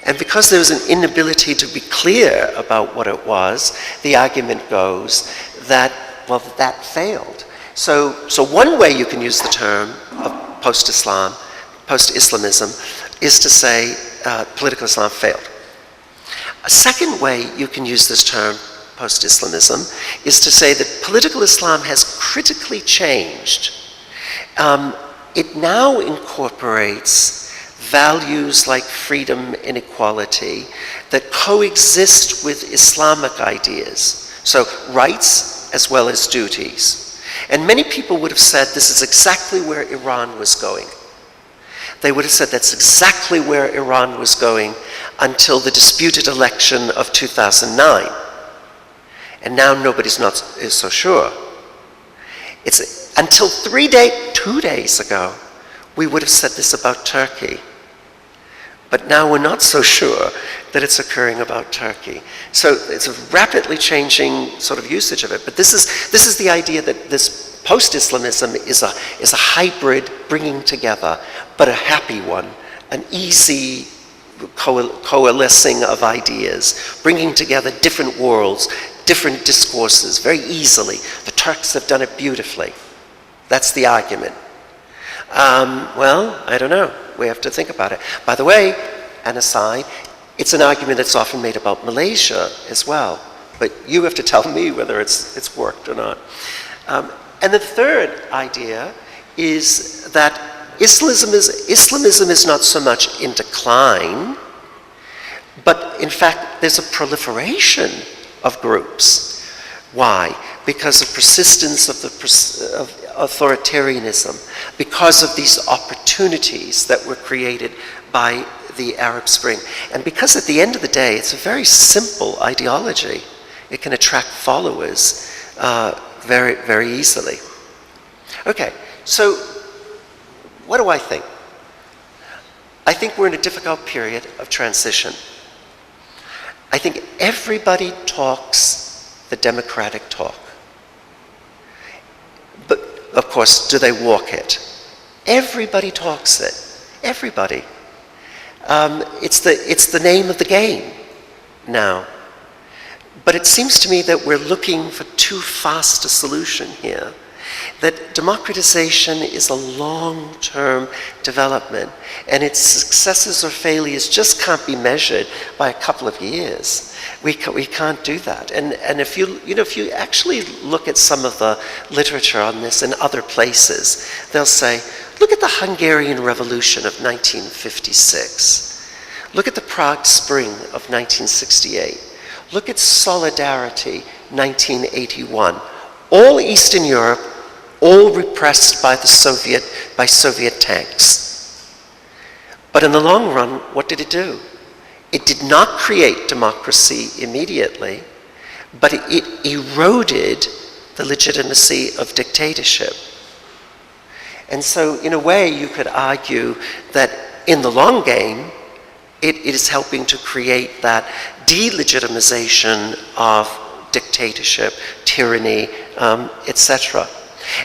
And because there was an inability to be clear about what it was, the argument goes that, well, that failed. So one way you can use the term of post-Islam, post-Islamism, is to say political Islam failed. A second way you can use this term, post-Islamism, is to say that political Islam has critically changed. It now incorporates values like freedom and equality that coexist with Islamic ideas. So rights as well as duties. And many people would have said this is exactly where Iran was going. They would have said that's exactly where Iran was going until the disputed election of 2009. And now nobody's is so sure. It's until 2 days ago, we would have said this about Turkey. But now we're not so sure that it's occurring about Turkey. So it's a rapidly changing sort of usage of it. But this is the idea that this post-Islamism is a hybrid bringing together, but a happy one, an easy coalescing of ideas, bringing together different worlds, different discourses very easily. The Turks have done it beautifully. That's the argument. Well, I don't know. We have to think about it. By the way, an aside, it's an argument that's often made about Malaysia as well. But you have to tell me whether it's worked or not. And the third idea is that Islamism is not so much in decline, but in fact there's a proliferation of groups. Why? Because of persistence of authoritarianism, because of these opportunities that were created by the Arab Spring. And because at the end of the day, it's a very simple ideology. It can attract followers very, very easily. Okay, so what do I think? I think we're in a difficult period of transition. I think everybody talks the democratic talk. But, of course, do they walk it? Everybody talks it. Everybody. It's the name of the game now. But it seems to me that we're looking for too fast a solution here. That democratization is a long-term development, and its successes or failures just can't be measured by a couple of years. We can't do that. And if you actually look at some of the literature on this in other places, they'll say, look at the Hungarian Revolution of 1956. Look at the Prague Spring of 1968. Look at Solidarity, 1981. All Eastern Europe, all repressed by Soviet tanks. But in the long run, what did it do? It did not create democracy immediately, but it eroded the legitimacy of dictatorship. And so, in a way, you could argue that in the long game, it is helping to create that delegitimization of dictatorship, tyranny, etc.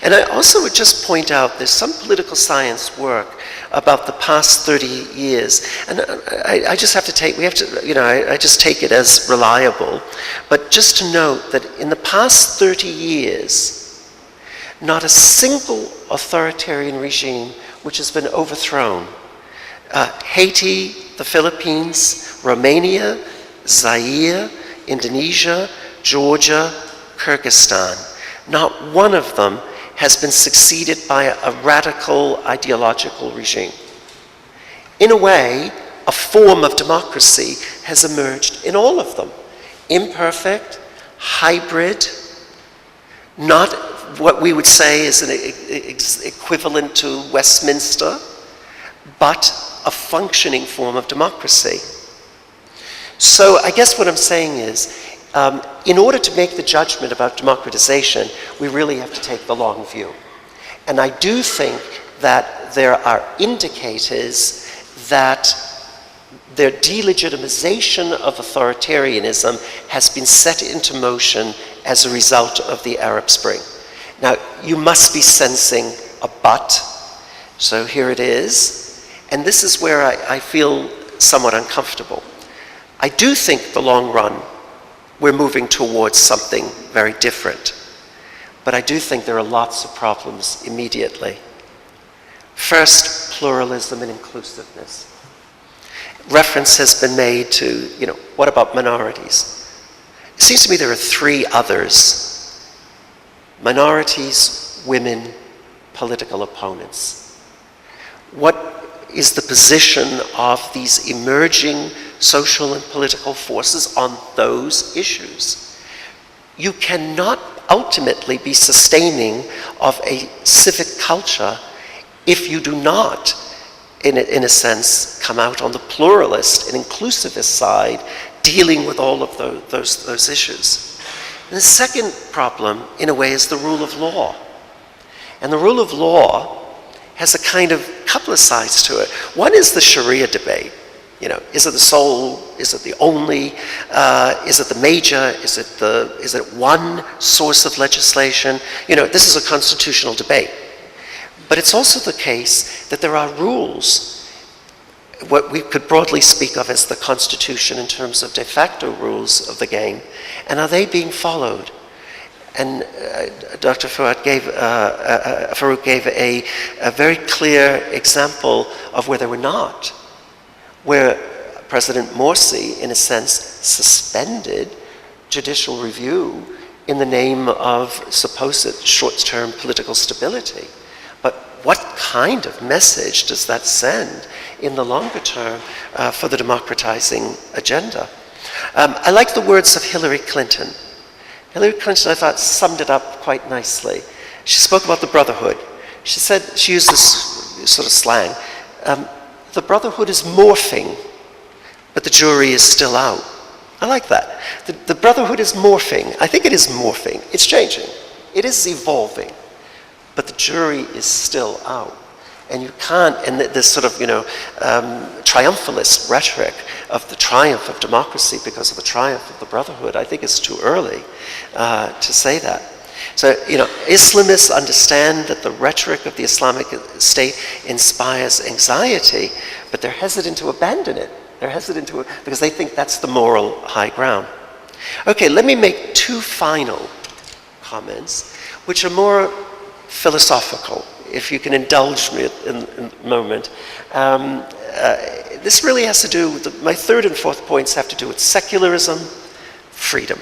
And I also would just point out there's some political science work about the past 30 years, and I just have to take, I just take it as reliable, but just to note that in the past 30 years, not a single authoritarian regime which has been overthrown, Haiti, the Philippines, Romania, Zaire, Indonesia, Georgia, Kyrgyzstan, not one of them has been succeeded by a radical ideological regime. In a way, a form of democracy has emerged in all of them. Imperfect, hybrid, not what we would say is an equivalent to Westminster, but a functioning form of democracy. So I guess what I'm saying is, in order to make the judgment about democratization, we really have to take the long view. And I do think that there are indicators that their delegitimization of authoritarianism has been set into motion as a result of the Arab Spring. Now, you must be sensing a but, so here it is. And this is where I feel somewhat uncomfortable. I do think the long run, we're moving towards something very different. But I do think there are lots of problems immediately. First, pluralism and inclusiveness. Reference has been made to, what about minorities? It seems to me there are three others. Minorities, women, political opponents. What is the position of these emerging social and political forces on those issues? You cannot ultimately be sustaining of a civic culture if you do not, in a sense, come out on the pluralist and inclusivist side, dealing with all of those issues. And the second problem, in a way, is the rule of law. And the rule of law has a couple of sides to it. One is the Sharia debate. Is it the sole? Is it the only? Is it the major? Is it one source of legislation? This is a constitutional debate. But it's also the case that there are rules, what we could broadly speak of as the Constitution in terms of de facto rules of the game, and are they being followed? And Dr. Farooq gave a very clear example of where they were not, where President Morsi, in a sense, suspended judicial review in the name of supposed short-term political stability. But what kind of message does that send in the longer term for the democratizing agenda? I like the words of Hillary Clinton. Hillary Clinton, I thought, summed it up quite nicely. She spoke about the brotherhood. She said, she used this sort of slang, the brotherhood is morphing, but the jury is still out. I like that. The brotherhood is morphing. I think it is morphing. It's changing. It is evolving. but the jury is still out. And you can't, and this sort of, triumphalist rhetoric of the triumph of democracy because of the triumph of the Brotherhood, I think it's too early to say that. So, Islamists understand that the rhetoric of the Islamic State inspires anxiety, but they're hesitant to abandon it. They're hesitant to, because they think that's the moral high ground. Okay, let me make two final comments, which are more philosophical, if you can indulge me in a moment. This really has to do with, my third and fourth points have to do with secularism, freedom.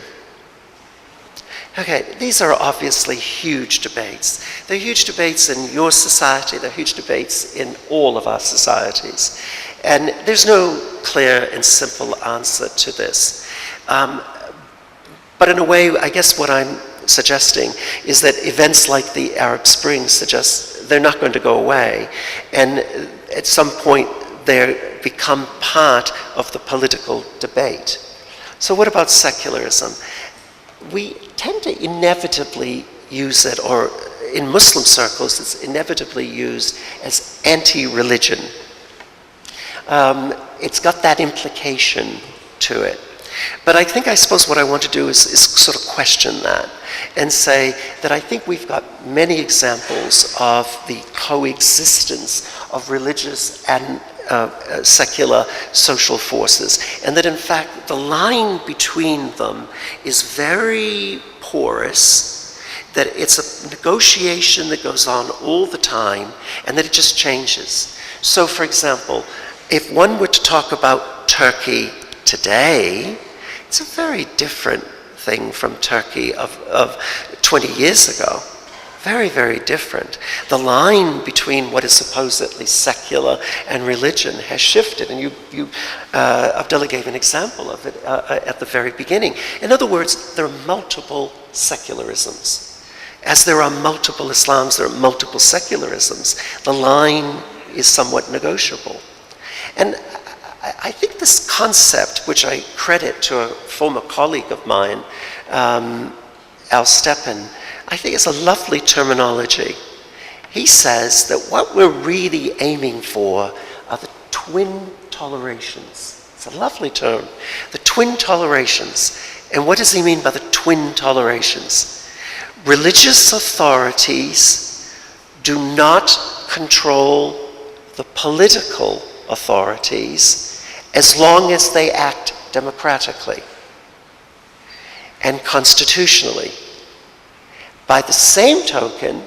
Okay, these are obviously huge debates. They're huge debates in your society, they're huge debates in all of our societies. And there's no clear and simple answer to this. But in a way, I guess what I'm suggesting is that events like the Arab Spring suggest they're not going to go away. And at some point, they become part of the political debate. So what about secularism? We tend to inevitably use it, or in Muslim circles, it's inevitably used as anti-religion. It's got that implication to it. But I suppose what I want to do is sort of question that and say that I think we've got many examples of the coexistence of religious and secular social forces, and that in fact the line between them is very porous, that it's a negotiation that goes on all the time, and that it just changes. So for example, if one were to talk about Turkey today, it's a very different thing from Turkey of 20 years ago. Very, very different. The line between what is supposedly secular and religion has shifted, and Abdullah gave an example of it at the very beginning. In other words, there are multiple secularisms. As there are multiple Islams, there are multiple secularisms. The line is somewhat negotiable. And I think this concept, which I credit to a former colleague of mine, Al Stepan, I think it's a lovely terminology. He says that what we're really aiming for are the twin tolerations. It's a lovely term. The twin tolerations. And what does he mean by the twin tolerations? Religious authorities do not control the political authorities as long as they act democratically and constitutionally. By the same token,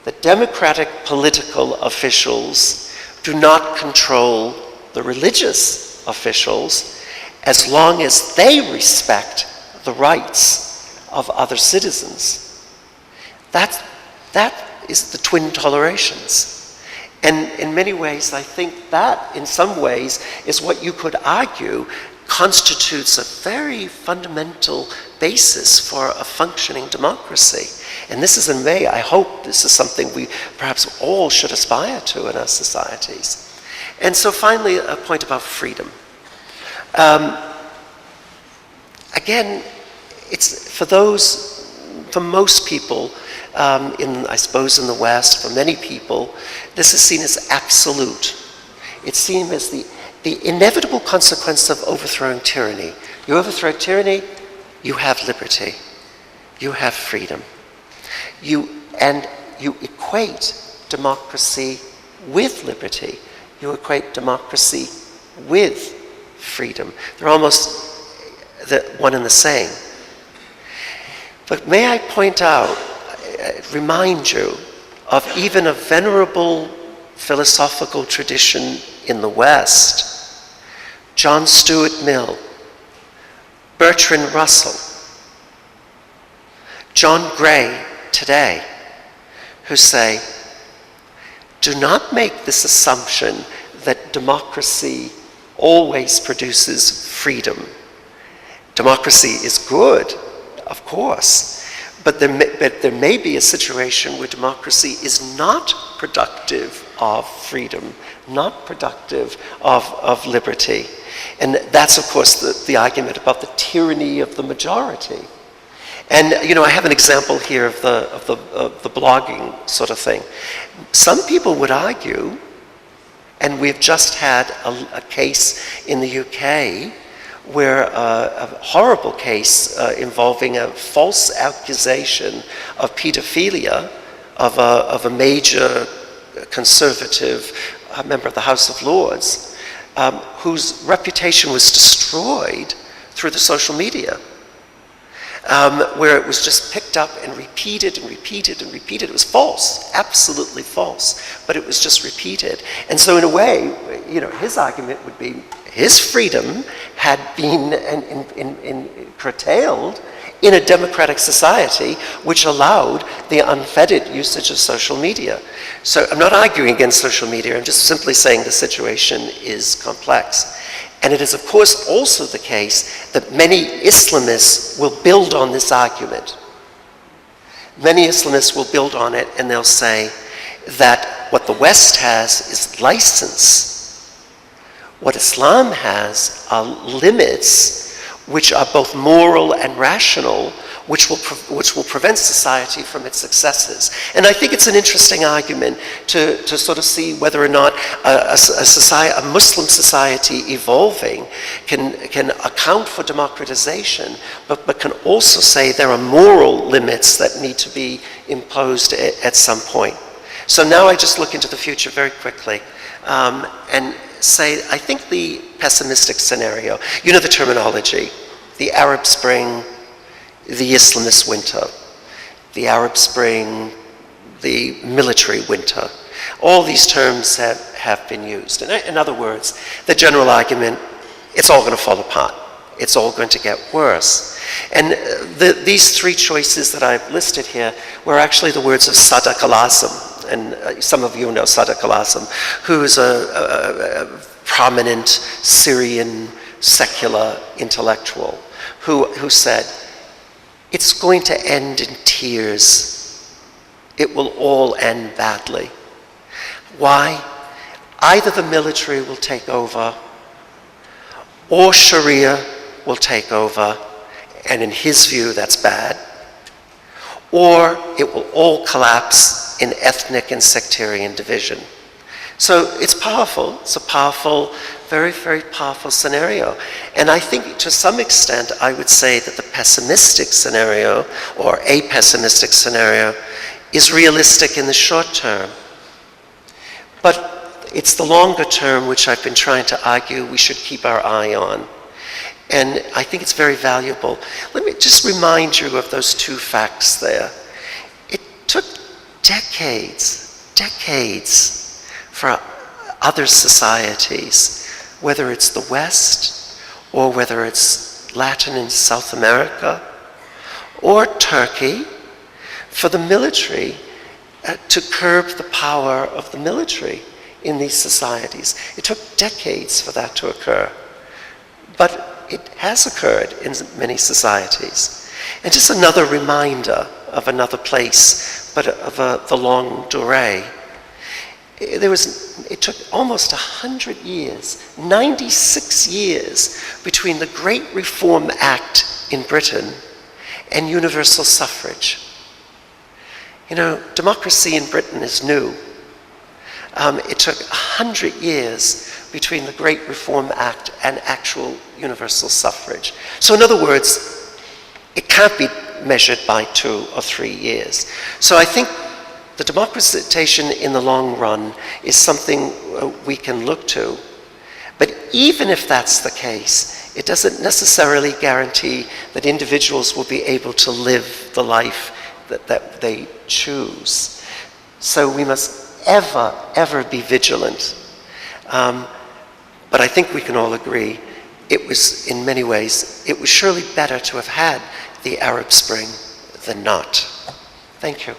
the democratic political officials do not control the religious officials as long as they respect the rights of other citizens. That is the twin tolerations. And in many ways, I think that, in some ways, is what you could argue constitutes a very fundamental basis for a functioning democracy. And this is, in May, I hope this is something we perhaps all should aspire to in our societies. And so finally, a point about freedom. Again, it's for most people, I suppose in the West, for many people, this is seen as absolute. It's seen as the inevitable consequence of overthrowing tyranny. You overthrow tyranny, you have liberty. You have freedom. You equate democracy with liberty. You equate democracy with freedom. They're almost one and the same. But may I point out, remind you of even a venerable philosophical tradition in the West, John Stuart Mill, Bertrand Russell, John Gray today, who say, do not make this assumption that democracy always produces freedom. Democracy is good, of course, but there may be a situation where democracy is not productive of freedom, not productive of liberty. And that's, of course, the argument about the tyranny of the majority. And I have an example here of the blogging sort of thing. Some people would argue, and we've just had a case in the UK where a horrible case involving a false accusation of pedophilia of a major conservative member of the House of Lords, whose reputation was destroyed through the social media. Where it was just picked up and repeated and repeated and repeated. It was false, absolutely false, but it was just repeated. And so in a way, his argument would be his freedom had been curtailed in a democratic society which allowed the unfettered usage of social media. So I'm not arguing against social media, I'm just simply saying the situation is complex. And it is, of course, also the case that many Islamists will build on this argument. Many Islamists will build on it, and they'll say that what the West has is license. What Islam has are limits which are both moral and rational, which will prevent society from its successes. And I think it's an interesting argument to sort of see whether or not a Muslim society evolving can account for democratization, but can also say there are moral limits that need to be imposed at some point. So now I just look into the future very quickly and say, I think the pessimistic scenario, the terminology, the Arab Spring, the Islamist winter, the Arab Spring, the military winter. All these terms have been used. In other words, the general argument, it's all going to fall apart. It's all going to get worse. And these three choices that I've listed here were actually the words of Sadaq al-Azam. And some of you know Sadaq al-Azam, who is a prominent Syrian secular intellectual who said, it's going to end in tears. It will all end badly. Why? Either the military will take over, or Sharia will take over, and in his view that's bad, or it will all collapse in ethnic and sectarian division. So it's powerful. It's a powerful, very, very powerful scenario. And I think to some extent, I would say that the pessimistic scenario, or a pessimistic scenario, is realistic in the short term. But it's the longer term which I've been trying to argue we should keep our eye on. And I think it's very valuable. Let me just remind you of those two facts there. It took decades for other societies, whether it's the West, or whether it's Latin and South America, or Turkey, for the military to curb the power of the military in these societies. It took decades for that to occur. But it has occurred in many societies. And just another reminder of another place, but of the longue durée. It took almost 100 years, 96 years, between the Great Reform Act in Britain and universal suffrage. Democracy in Britain is new. It took 100 years between the Great Reform Act and actual universal suffrage. So in other words, it can't be measured by 2 or 3 years. So I think the democratization in the long run is something we can look to. But even if that's the case, it doesn't necessarily guarantee that individuals will be able to live the life that they choose. So we must ever be vigilant. But I think we can all agree it was, in many ways, it was surely better to have had the Arab Spring than not. Thank you.